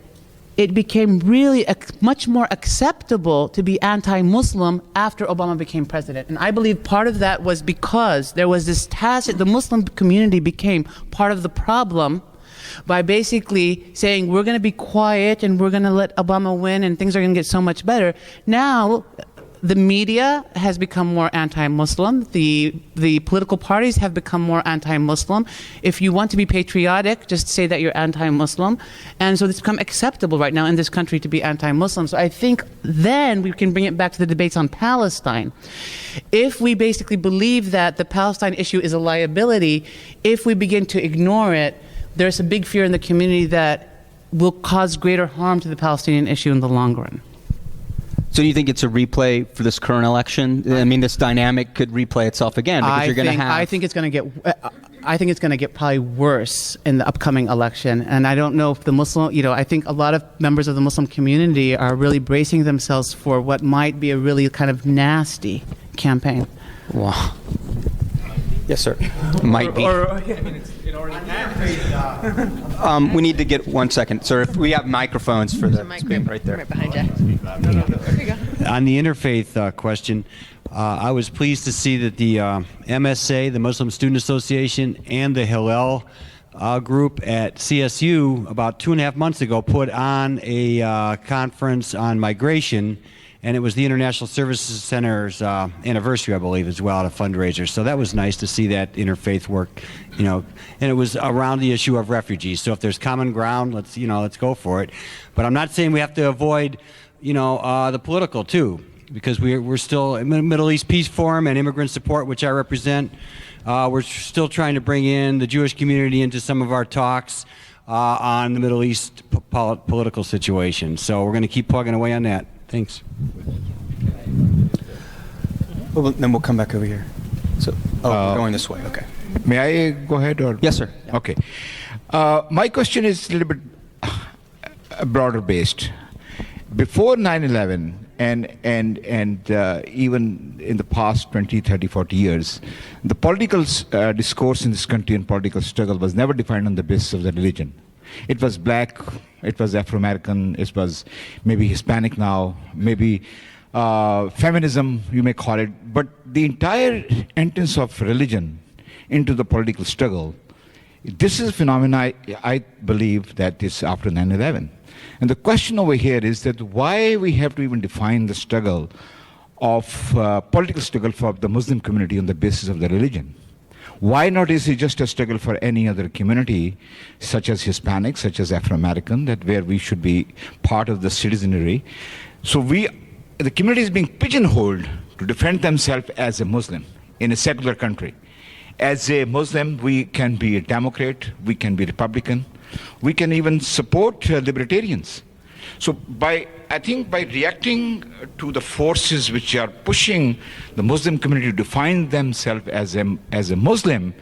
it became really much more acceptable to be anti-Muslim after Obama became president. And I believe part of that was because there was this the Muslim community became part of the problem by basically saying, we're going to be quiet and we're going to let Obama win and things are going to get so much better. Now, the media has become more anti-Muslim. The political parties have become more anti-Muslim. If you want to be patriotic, just say that you're anti-Muslim. And so it's become acceptable right now in this country to be anti-Muslim. So I think then we can bring it back to the debates on Palestine. If we basically believe that the Palestine issue is a liability, if we begin to ignore it, there's a big fear in the community that will cause greater harm to the Palestinian issue in the long run. So do you think it's a replay for this current election? I mean, this dynamic could replay itself again because you're going to have. I think it's going to get probably worse in the upcoming election. And I don't know if the Muslim, I think a lot of members of the Muslim community are really bracing themselves for what might be a really kind of nasty campaign. Wow. Yes, sir. Might be. We need to get 1 second, sir. If we have microphones for the screen right there. Right behind you. There you go. On the interfaith question, I was pleased to see that the MSA, the Muslim Student Association, and the Hillel group at CSU about 2.5 months ago put on a conference on migration, and it was the International Services Center's anniversary, I believe, as well, a fundraiser. So that was nice to see that interfaith work, and it was around the issue of refugees. So if there's common ground, let's go for it. But I'm not saying we have to avoid, the political too, because we're still in the Middle East Peace Forum and Immigrant Support, which I represent. We're still trying to bring in the Jewish community into some of our talks on the Middle East political situation. So we're going to keep plugging away on that. Thanks. Well, then we'll come back over here. So, we're going this way. Okay. May I go ahead? Or? Yes, sir. Okay. My question is a little bit broader based. Before 9/11 and even in the past 20, 30, 40 years, the political discourse in this country and political struggle was never defined on the basis of the religion. It was black, it was Afro-American, it was maybe Hispanic now, maybe feminism, you may call it, but the entire entrance of religion into the political struggle, this is a phenomenon I believe that is after 9/11. And the question over here is that why we have to even define the struggle of political struggle for the Muslim community on the basis of the religion. Why not is it just a struggle for any other community, such as Hispanic, such as Afro-American, that where we should be part of the citizenry? So the community is being pigeonholed to defend themselves as a Muslim in a secular country. As a Muslim, we can be a Democrat, we can be Republican, we can even support libertarians. So I think by reacting to the forces which are pushing the Muslim community to define themselves as a Muslim,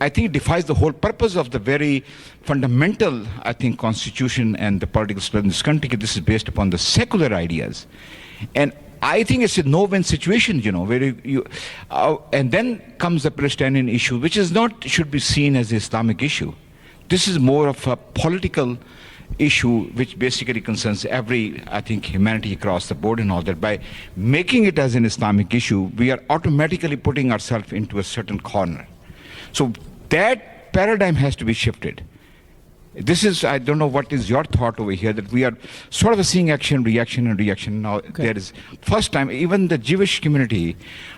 I think it defies the whole purpose of the very fundamental, I think, constitution and the political system in this country. This is based upon the secular ideas. And I think it's a no-win situation, where and then comes the Palestinian issue, which should be seen as an Islamic issue. This is more of a political issue which basically concerns every, I think, humanity across the board and all that. By making it as an Islamic issue, we are automatically putting ourselves into a certain corner. So that paradigm has to be shifted. This is, I don't know what is your thought over here, that we are sort of seeing action, reaction, and reaction. Now, there is, first time, even the Jewish community,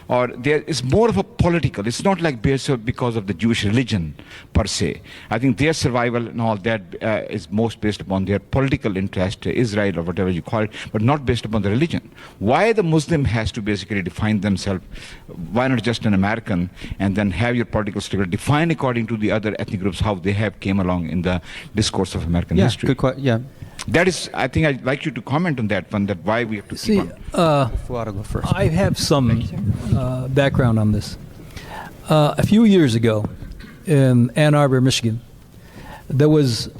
or there is more of a political, it's not like based because of the Jewish religion, per se. I think their survival and all that is most based upon their political interest, Israel or whatever you call it, but not based upon the religion. Why the Muslim has to basically define themselves, why not just an American, and then have your political struggle defined according to the other ethnic groups, how they have came along in the discourse of American history. Yeah. That is, I think I'd like you to comment on that one, that why we have to See, keep on. Fuad, go first. I have some background on this. A few years ago in Ann Arbor, Michigan, there was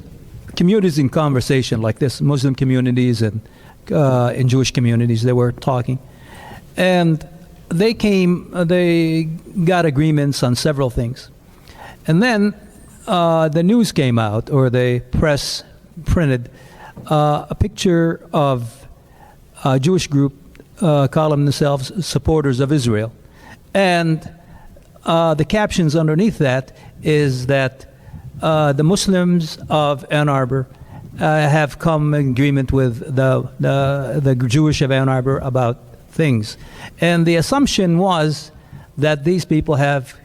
communities in conversation like this, Muslim communities and Jewish communities, they were talking. And they got agreements on several things. And then the news came out, or the press printed a picture of a Jewish group calling themselves supporters of Israel. And the captions underneath that is that the Muslims of Ann Arbor have come in agreement with the Jewish of Ann Arbor about things. And the assumption was that these people have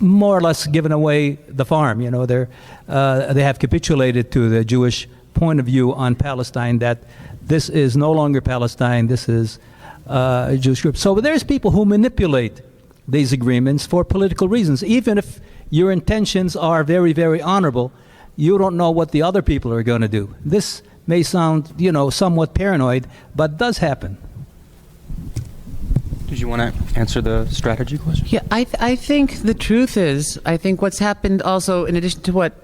more or less given away the farm. They have capitulated to the Jewish point of view on Palestine, that this is no longer Palestine, this is a Jewish group. So there's people who manipulate these agreements for political reasons. Even if your intentions are very, very honorable, you don't know what the other people are going to do. This may sound, somewhat paranoid, but does happen. Did you want to answer the strategy question? Yeah, I think the truth is, I think what's happened also, in addition to what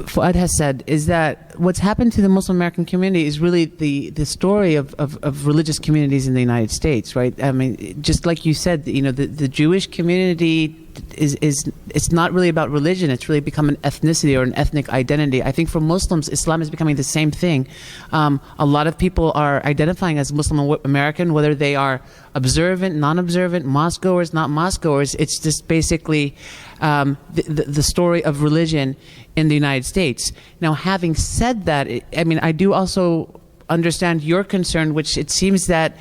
Fuad has said, is that what's happened to the Muslim American community is really the story of religious communities in the United States, right? I mean, just like you said, the Jewish community it's not really about religion. It's really become an ethnicity or an ethnic identity. I think for Muslims, Islam is becoming the same thing. A lot of people are identifying as Muslim American, whether they are observant, non-observant, mosque-goers, not mosque-goers. It's just basically the story of religion in the United States. Now, having said that, I do also understand your concern, which it seems that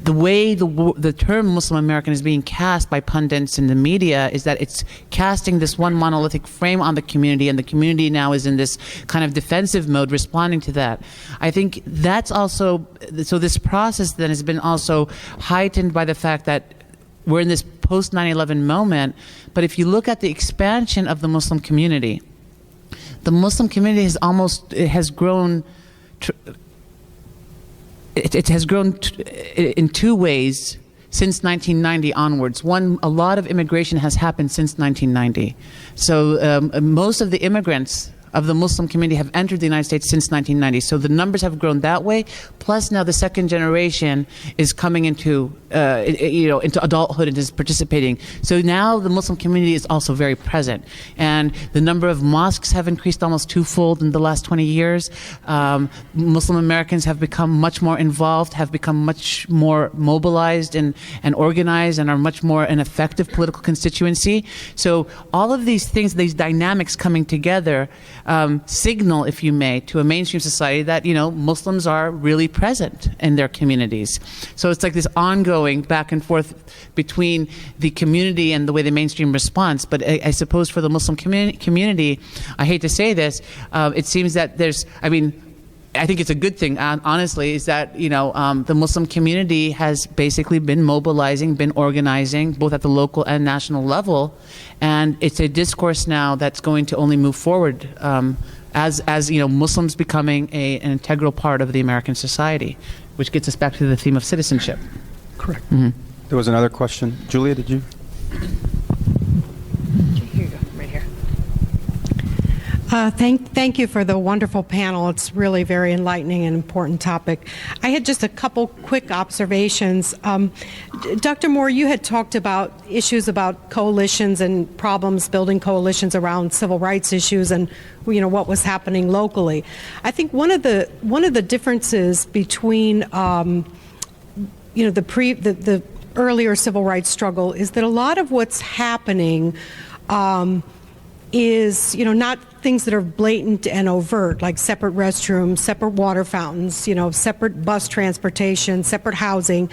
the way the term Muslim American is being cast by pundits in the media is that it's casting this one monolithic frame on the community, and the community now is in this kind of defensive mode responding to that. I think that's also, so this process then has been also heightened by the fact that we're in this post 9/11 moment. But if you look at the expansion of the Muslim community, the Muslim community has grown. It has grown in two ways since 1990 onwards. One, a lot of immigration has happened since 1990. So most of the immigrants of the Muslim community have entered the United States since 1990. So the numbers have grown that way. Plus now the second generation is coming into into adulthood and is participating. So now the Muslim community is also very present, and the number of mosques have increased almost twofold in the last 20 years. Muslim Americans have become much more involved, have become much more mobilized and organized, and are much more an effective political constituency. So all of these things, these dynamics coming together, signal, if you may, to a mainstream society that Muslims are really present in their communities. So it's like this ongoing back and forth between the community and the way the mainstream responds. But I suppose for the Muslim community, I hate to say this, it seems that I think it's a good thing, honestly, is that, the Muslim community has basically been mobilizing, been organizing, both at the local and national level. And it's a discourse now that's going to only move forward as Muslims becoming an integral part of the American society, which gets us back to the theme of citizenship. Correct. Mm-hmm. There was another question. Julia, did you? Here you go, right here. Thank you for the wonderful panel. It's really very enlightening and important topic. I had just a couple quick observations. Dr. Moore, you had talked about issues about coalitions and problems building coalitions around civil rights issues and what was happening locally. I think one of the differences between the earlier civil rights struggle is that a lot of what's happening is not things that are blatant and overt, like separate restrooms, separate water fountains, separate bus transportation, separate housing.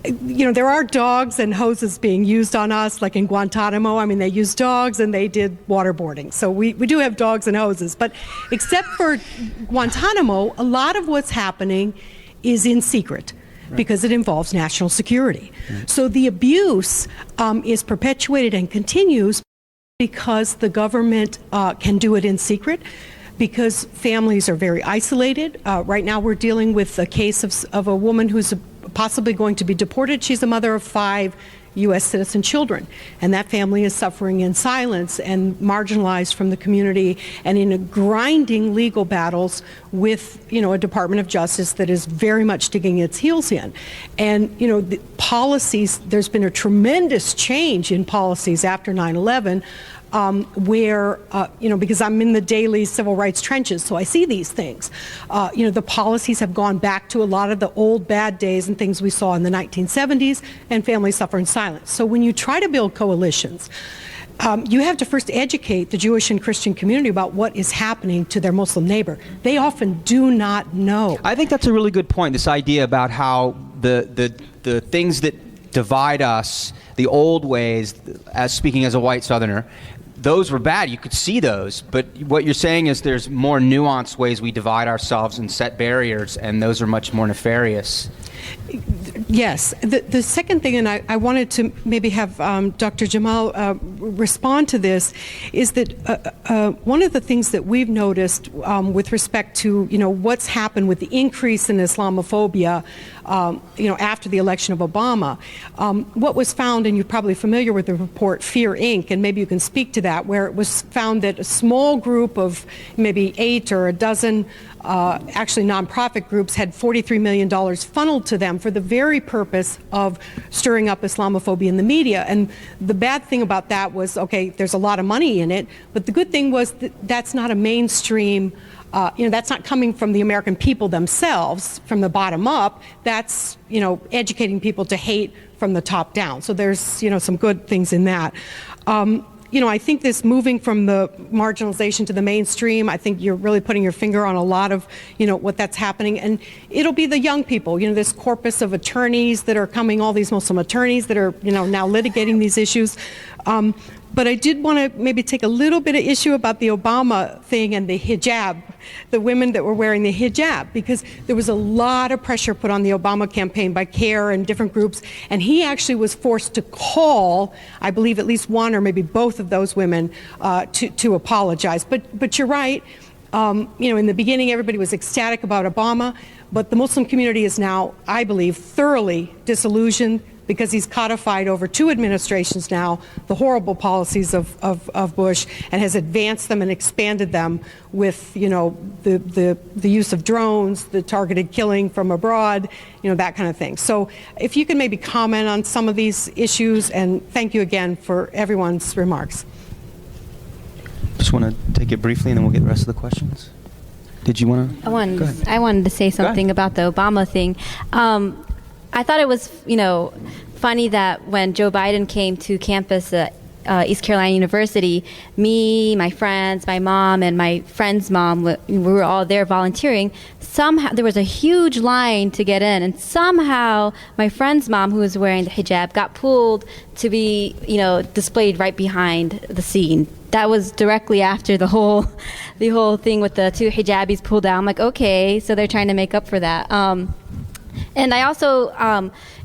There are dogs and hoses being used on us, like in Guantanamo. They used dogs and they did waterboarding. So we do have dogs and hoses. But except for Guantanamo, a lot of what's happening is in secret, because it involves national security. So the abuse is perpetuated and continues because the government can do it in secret, because families are very isolated. Right now we're dealing with a case of a woman who's possibly going to be deported. She's a mother of 5 U.S. citizen children, and that family is suffering in silence and marginalized from the community and in grinding legal battles with a Department of Justice that is very much digging its heels in. And the policies, there's been a tremendous change in policies after 9/11, where, because I'm in the daily civil rights trenches, so I see these things. The policies have gone back to a lot of the old bad days and things we saw in the 1970s, and families suffer in silence. So when you try to build coalitions, you have to first educate the Jewish and Christian community about what is happening to their Muslim neighbor. They often do not know. I think that's a really good point, this idea about how the things that divide us, the old ways, as speaking as a white Southerner, those were bad. You could see those. But what you're saying is there's more nuanced ways we divide ourselves and set barriers, and those are much more nefarious. Yes. The second thing, and I wanted to maybe have Dr. Jamal respond to this, is that one of the things that we've noticed with respect to what's happened with the increase in Islamophobia after the election of Obama, what was found, and you're probably familiar with the report Fear Inc., and maybe you can speak to that, where it was found that a small group of maybe 8 or a dozen actually nonprofit groups had $43 million funneled to them for the very purpose of stirring up Islamophobia in the media. And the bad thing about that was, okay, there's a lot of money in it, but the good thing was that that's not a mainstream, that's not coming from the American people themselves, from the bottom up. That's, educating people to hate from the top down. So there's, some good things in that. I think this moving from the marginalization to the mainstream, I think you're really putting your finger on a lot of, what that's happening. And it'll be the young people, this corpus of attorneys that are coming, all these Muslim attorneys that are, now litigating these issues. But I did want to maybe take a little bit of issue about the Obama thing and the hijab, the women that were wearing the hijab, because there was a lot of pressure put on the Obama campaign by CARE and different groups, and he actually was forced to call, I believe, at least one or maybe both of those women to apologize. But you're right. In the beginning, everybody was ecstatic about Obama, but the Muslim community is now, I believe, thoroughly disillusioned. because he's codified over 2 administrations now the horrible policies of Bush, and has advanced them and expanded them with, you know, the use of drones, the targeted killing from abroad, you know, that kind of thing. So if you can maybe comment on some of these issues, and thank you again for everyone's remarks. Just want to take it briefly, and then we'll get the rest of the questions. Did you want to? I wanted to say something about the Obama thing. I thought it was, you know, funny that when Joe Biden came to campus at East Carolina University, me, my friends, my mom, and my friend's mom, we were all there volunteering. Somehow there was a huge line to get in, and somehow my friend's mom, who was wearing the hijab, got pulled to be, you know, displayed right behind the scene. That was directly after the whole thing with the 2 hijabis pulled out. I'm like, okay, so they're trying to make up for that. And I also,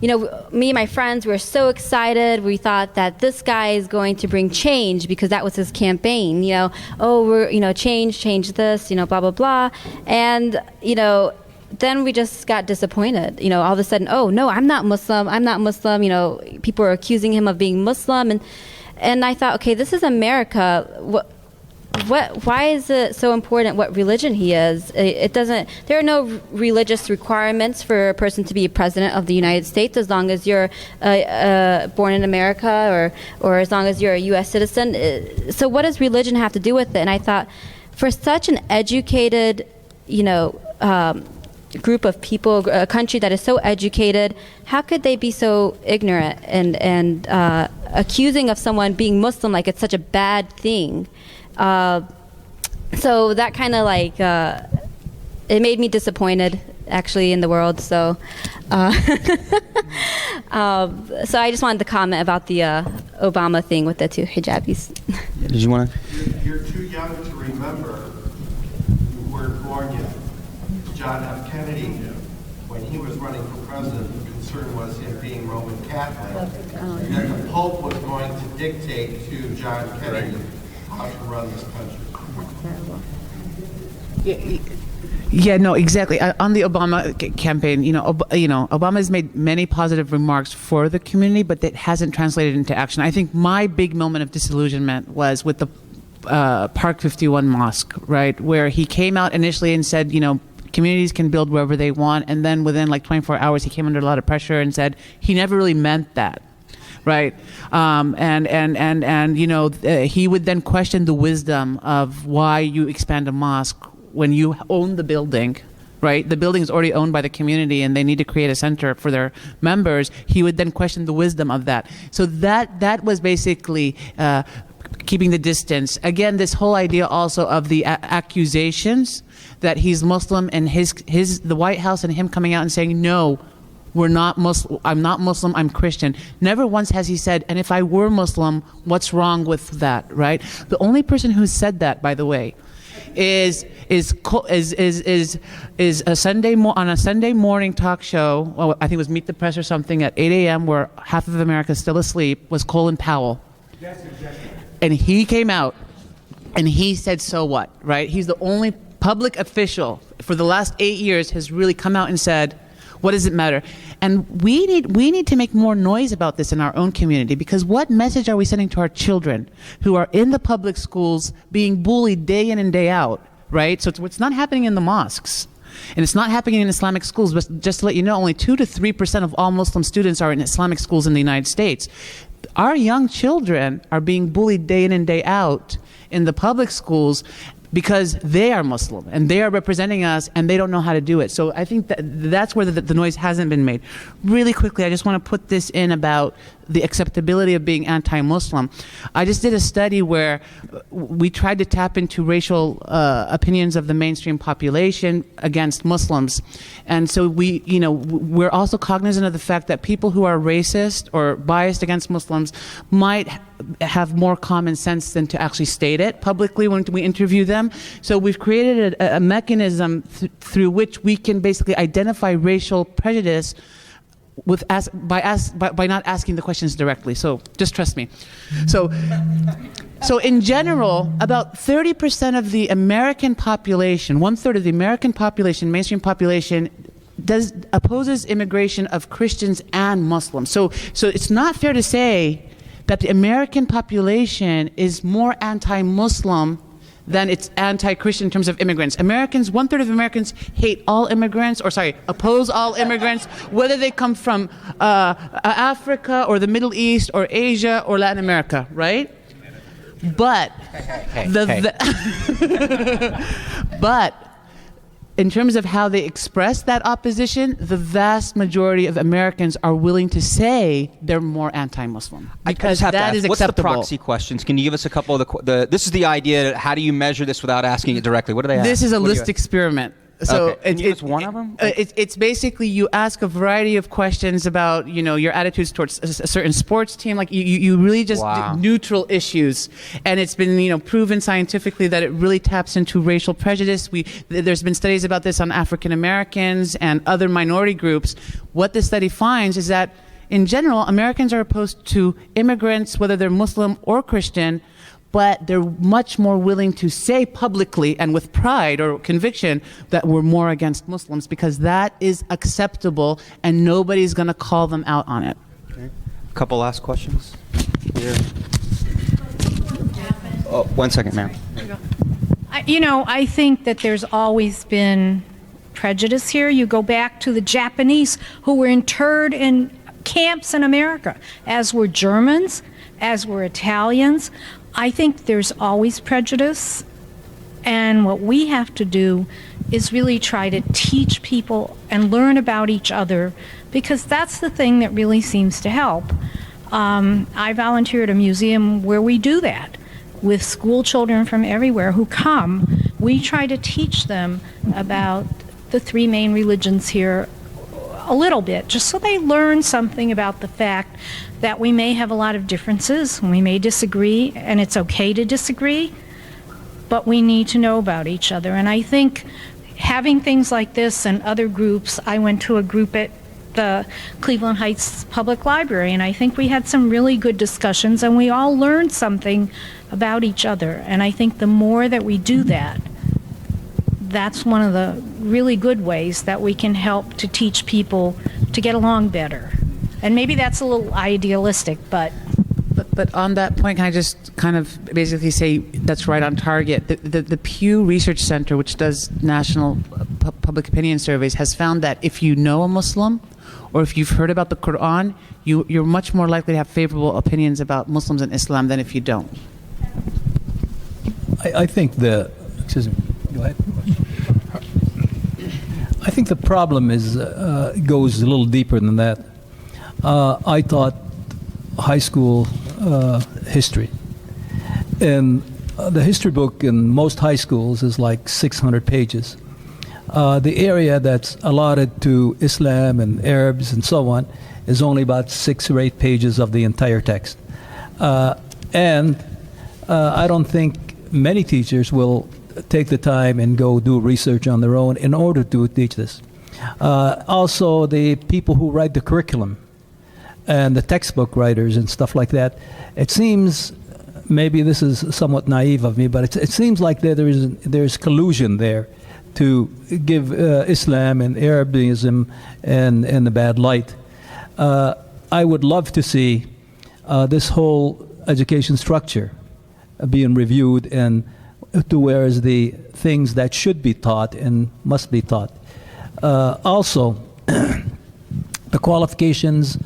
you know, me and my friends were so excited. We thought that this guy is going to bring change, because that was his campaign. You know, oh, we're, you know, change this, you know, blah, blah, blah. And, you know, then we just got disappointed. You know, all of a sudden, oh, no, I'm not Muslim. You know, people are accusing him of being Muslim. And I thought, okay, this is America. Why is it so important what religion he is? It doesn't. There are no religious requirements for a person to be a president of the United States, as long as you're born in America, or as long as you're a U.S. citizen. So what does religion have to do with it? And I thought, for such an educated, you know, group of people, a country that is so educated, how could they be so ignorant and accusing of someone being Muslim like it's such a bad thing? So that kind of like, it made me disappointed actually in the world. So, so I just wanted to comment about the Obama thing with the 2 hijabis. Did you want to? You're too young to remember. You weren't born yet. John F. Kennedy, when he was running for president, the concern was him being Roman Catholic, that the Pope was going to dictate to John Kennedy how to run this country. Yeah, no, exactly. On the Obama campaign, you know, Obama has made many positive remarks for the community, but that hasn't translated into action. I think my big moment of disillusionment was with the Park 51 mosque, right, where he came out initially and said, you know, communities can build wherever they want, and then within like 24 hours he came under a lot of pressure and said he never really meant that. Right, and you know, he would then question the wisdom of why you expand a mosque when you own the building, right? The building is already owned by the community, and they need to create a center for their members. He would then question the wisdom of that. So that was basically keeping the distance. Again, this whole idea also of the accusations that he's Muslim, and the White House and him coming out and saying no. We're not Muslim. I'm not Muslim. I'm Christian. Never once has he said, and if I were Muslim, what's wrong with that, right? The only person who said that, by the way, is a Sunday on a Sunday morning talk show. Well, I think it was Meet the Press or something at 8 a.m. where half of America is still asleep. Was Colin Powell, and he came out and he said, "So what?" Right? He's the only public official for the last 8 years has really come out and said, what does it matter? And we need to make more noise about this in our own community, because what message are we sending to our children who are in the public schools being bullied day in and day out, right? So it's not happening in the mosques, and it's not happening in Islamic schools. But just to let you know, only 2 to 3% of all Muslim students are in Islamic schools in the United States. Our young children are being bullied day in and day out in the public schools, because they are Muslim and they are representing us and they don't know how to do it. So I think that's where the noise hasn't been made. Really quickly, I just want to put this in about the acceptability of being anti-Muslim. I just did a study where we tried to tap into racial opinions of the mainstream population against Muslims. And so we're also cognizant of the fact that people who are racist or biased against Muslims might have more common sense than to actually state it publicly when we interview them. So we've created a mechanism through which we can basically identify racial prejudice by not asking the questions directly. So just trust me. So in general, about 30% of the American population, 1/3 of the American population, mainstream population, opposes immigration of Christians and Muslims. So it's not fair to say that the American population is more anti-Muslim than it's anti-Christian in terms of immigrants. Americans, 1/3 of Americans hate all immigrants, oppose all immigrants, whether they come from Africa or the Middle East or Asia or Latin America, right? But but in terms of how they express that opposition, the vast majority of Americans are willing to say they're more anti-Muslim because that is acceptable. What's the proxy questions? Can you give us a couple of this is the idea. How do you measure this without asking it directly? What do they ask? This is a list experiment. So okay. Can you give us one of them? It's basically you ask a variety of questions about your attitudes towards a certain sports team. Like you really just do neutral issues, and it's been proven scientifically that it really taps into racial prejudice. There's been studies about this on African Americans and other minority groups. What the study finds is that in general, Americans are opposed to immigrants, whether they're Muslim or Christian, but they're much more willing to say publicly and with pride or conviction that we're more against Muslims because that is acceptable and nobody's going to call them out on it. Okay. A couple last questions. Here. Oh, 1 second, ma'am. I think that there's always been prejudice here. You go back to the Japanese who were interred in camps in America, as were Germans, as were Italians. I think there's always prejudice, and what we have to do is really try to teach people and learn about each other, because that's the thing that really seems to help. I volunteer at a museum where we do that with school children from everywhere who come. We try to teach them about the three main religions here a little bit, just so they learn something about the fact that we may have a lot of differences, we may disagree, and it's okay to disagree, but we need to know about each other. And I think having things like this and other groups, I went to a group at the Cleveland Heights Public Library, and I think we had some really good discussions, and we all learned something about each other. And I think the more that we do that, that's one of the really good ways that we can help to teach people to get along better. And maybe that's a little idealistic, but on that point, can I just kind of basically say that's right on target? The Pew Research Center, which does national public opinion surveys, has found that if you know a Muslim or if you've heard about the Quran, you're much more likely to have favorable opinions about Muslims and Islam than if you don't. I think excuse me, go ahead. I think the problem goes a little deeper than that. I taught high school history, and the history book in most high schools is like 600 pages. The area that's allotted to Islam and Arabs and so on is only about 6 or 8 pages of the entire text. And I don't think many teachers will take the time and go do research on their own in order to teach this. Also, the people who write the curriculum and the textbook writers and stuff like that, it seems, maybe this is somewhat naive of me, but it seems like there's collusion there to give Islam and Arabism and the bad light. I would love to see this whole education structure being reviewed and to whereas the things that should be taught and must be taught. Also, the qualifications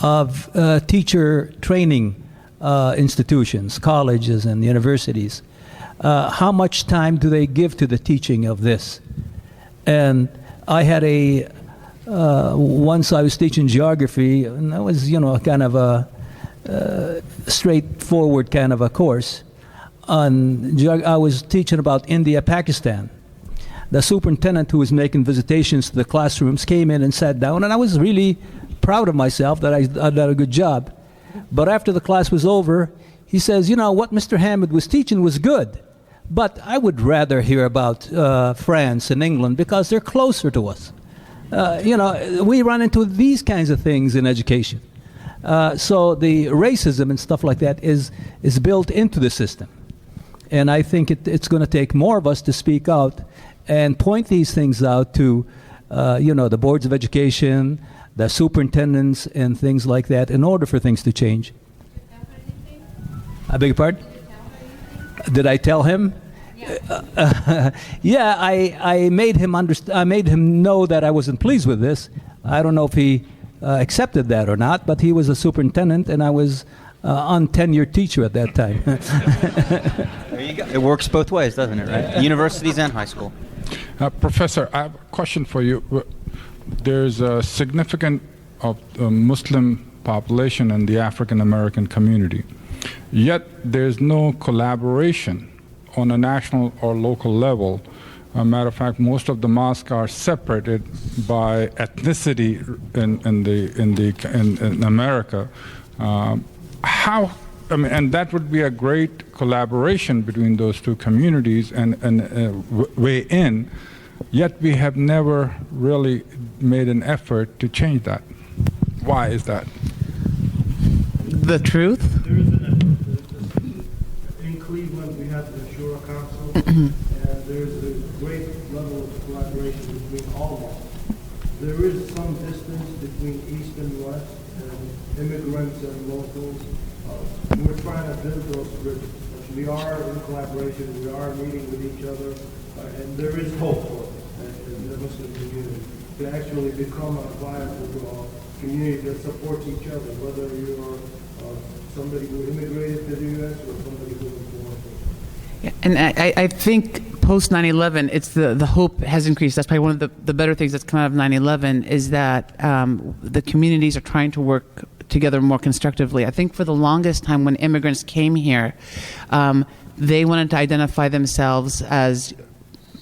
of teacher training institutions, colleges and universities. How much time do they give to the teaching of this? And I had once I was teaching geography, and that was, kind of a straightforward kind of a course. I was teaching about India, Pakistan. The superintendent who was making visitations to the classrooms came in and sat down, and I was really proud of myself that I did a good job. But after the class was over, he says, what Mr. Hamid was teaching was good, but I would rather hear about France and England because they're closer to us. We run into these kinds of things in education. So the racism and stuff like that is built into the system. And I think it's going to take more of us to speak out and point these things out to the boards of education, the superintendents, and things like that in order for things to change. I beg your pardon? Did I tell him? Yeah, I made him I made him know that I wasn't pleased with this. I don't know if he accepted that or not, but he was a superintendent, and I was untenured teacher at that time. There you go. It works both ways, doesn't it, right? Universities and high school. Professor, I have a question for you. There's a significant of Muslim population in the African American community, yet there's no collaboration on a national or local level. As a matter of fact, most of the mosques are separated by ethnicity in America. And that would be a great collaboration between those two communities and way in, yet we have never really made an effort to change that. Why is that? The truth? There is an effort. In Cleveland, we have the Shura Council, and there's a great level of collaboration between all of us. There is some distance between East and West, and immigrants and locals. We're trying to build those bridges. We are in collaboration, we are meeting with each other, and there is hope for us in the Muslim community to actually become a viable community that supports each other, whether you're somebody who immigrated to the U.S. or somebody who was born here. Yeah, and I think post 9/11, it's the hope has increased. That's probably one of the better things that's come out of 9/11 is that the communities are trying to work together more constructively. I think for the longest time when immigrants came here, they wanted to identify themselves as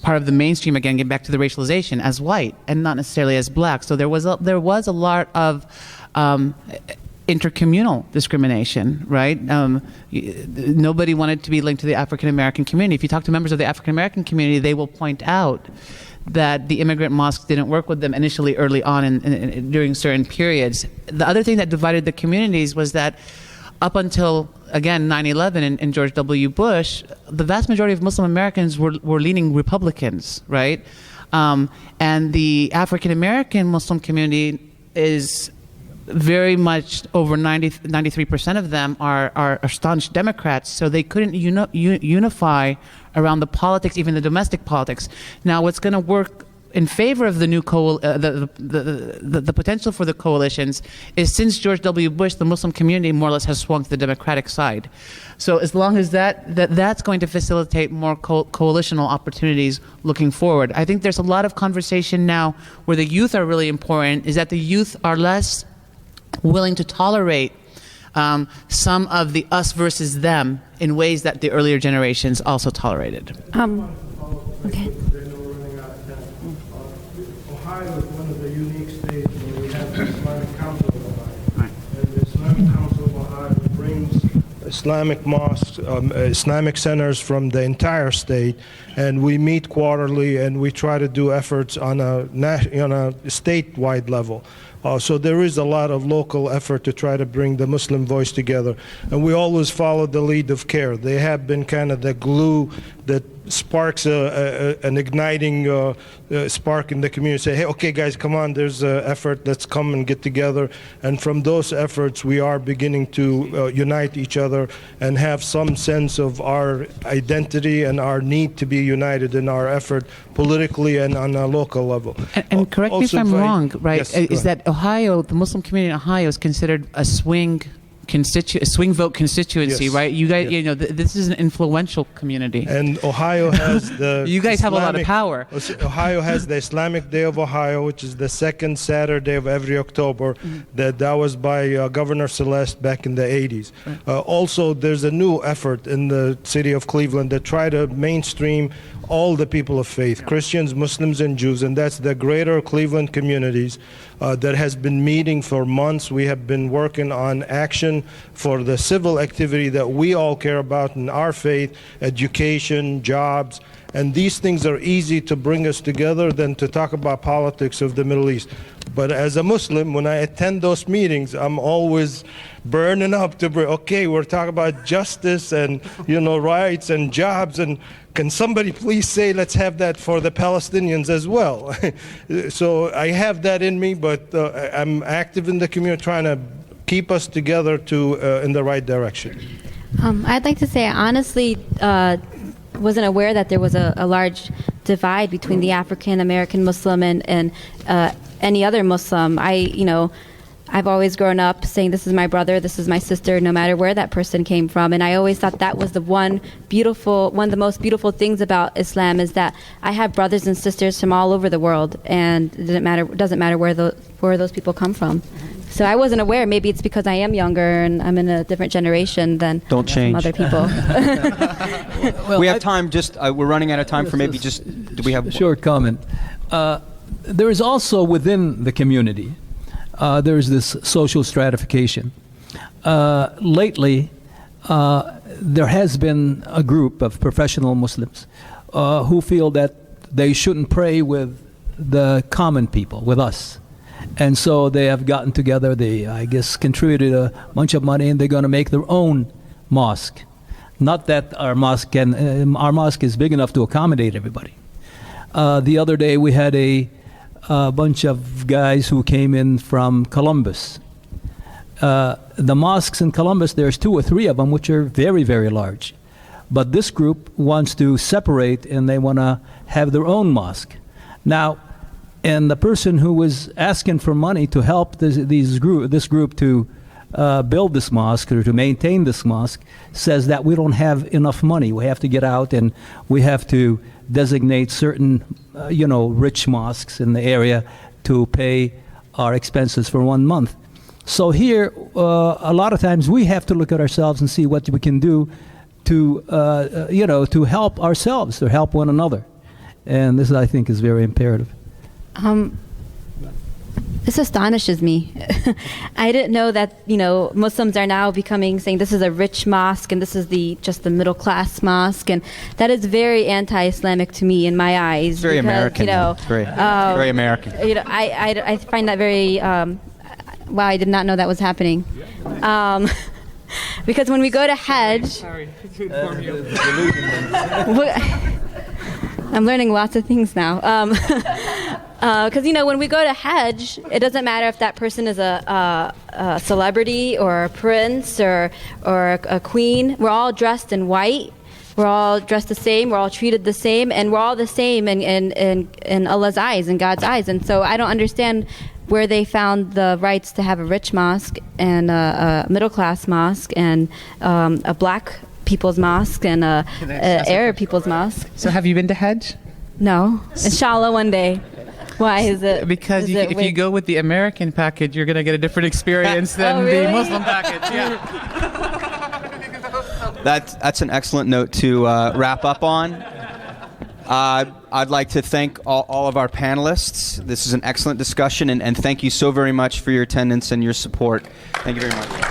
part of the mainstream, again, get back to the racialization, as white and not necessarily as black. So there was a lot of intercommunal discrimination, right? Nobody wanted to be linked to the African American community. If you talk to members of the African American community, they will point out that the immigrant mosques didn't work with them initially early on during certain periods. The other thing that divided the communities was that up until, again, 9/11 and George W. Bush, the vast majority of Muslim Americans were leaning Republicans, right? And the African American Muslim community is very much over 93% of them are staunch Democrats, so they couldn't unify around the politics, even the domestic politics. Now, what's going to work in favor of the new the potential for the coalitions is since George W. Bush, the Muslim community more or less has swung to the Democratic side. So as long as that's going to facilitate more coalitional opportunities looking forward. I think there's a lot of conversation now where the youth are really important, is that the youth are less willing to tolerate some of the us versus them in ways that the earlier generations also tolerated. Okay. Ohio is one of the unique states where we have the Islamic Council of Ohio. Right. And the Islamic Council of Ohio brings Islamic mosques, Islamic centers from the entire state, and we meet quarterly and we try to do efforts on a statewide level. So there is a lot of local effort to try to bring the Muslim voice together. And we always follow the lead of CARE. They have been kind of the glue that sparks an igniting spark in the community. Say, hey, okay, guys, come on, there's an effort. Let's come and get together. And from those efforts, we are beginning to unite each other and have some sense of our identity and our need to be united in our effort politically and on a local level. And correct me if I'm wrong, right? Yes, is that Ohio, the Muslim community in Ohio, is considered a swing vote constituency, Yes. right? You guys, Yes. this is an influential community. And Ohio has the You guys have a lot of power. Ohio has the Islamic Day of Ohio, which is the second Saturday of every October. That was by Governor Celeste back in the 80s. Also, there's a new effort in the city of Cleveland that try to mainstream all the people of faith, Christians, Muslims, and Jews, and that's the greater Cleveland communities that has been meeting for months. We have been working on action for the civil activity that we all care about in our faith, education, jobs, and these things are easy to bring us together than to talk about politics of the Middle East. But as a Muslim, when I attend those meetings, I'm always burning up to, okay, we're talking about justice and, rights and jobs, and can somebody please say, let's have that for the Palestinians as well? So I have that in me, but I'm active in the community trying to keep us together in the right direction. I'd like to say I honestly wasn't aware that there was a large divide between the African American Muslim and any other Muslim. I've always grown up saying this is my brother, this is my sister, no matter where that person came from. And I always thought that was one of the most beautiful things about Islam, is that I have brothers and sisters from all over the world, and it doesn't matter where those people come from. So I wasn't aware. Maybe it's because I am younger and I'm in a different generation than some other people. Well, we have time. We're running out of time for maybe just. Do we have a short comment? There is also within the community, there is this social stratification. Lately, there has been a group of professional Muslims who feel that they shouldn't pray with the common people, with us. And so they have gotten together, they, I guess, contributed a bunch of money, and they're going to make their own mosque. Not that our mosque is big enough to accommodate everybody. The other day we had a bunch of guys who came in from Columbus. The mosques in Columbus, there's 2 or 3 of them which are very, very large. But this group wants to separate, and they want to have their own mosque. Now, and the person who was asking for money to help this group to build this mosque or to maintain this mosque says that we don't have enough money. We have to get out and we have to designate certain, rich mosques in the area to pay our expenses for 1 month. So here, a lot of times we have to look at ourselves and see what we can do to, to help ourselves, to help one another. And this, I think, is very imperative. This astonishes me. I didn't know that, Muslims are now saying this is a rich mosque and this is just the middle class mosque, and that is very anti-Islamic to me in my eyes. Very American. Very American. I find that very, wow, I did not know that was happening. Because when we go to Hajj, sorry to inform you. I'm learning lots of things now. Because, when we go to Hajj, it doesn't matter if that person is a celebrity or a prince or a queen. We're all dressed in white. We're all dressed the same. We're all treated the same. And we're all the same in Allah's eyes, in God's eyes. And so I don't understand where they found the rights to have a rich mosque and a middle-class mosque and a black people's mosque and a Arab people's mosque. So have you been to Hajj? No. Inshallah, one day. Why is it? Because if you go with the American package, you're going to get a different experience than really? the Muslim package. Yeah. That's an excellent note to wrap up on. I'd like to thank all of our panelists. This is an excellent discussion, and thank you so very much for your attendance and your support. Thank you very much.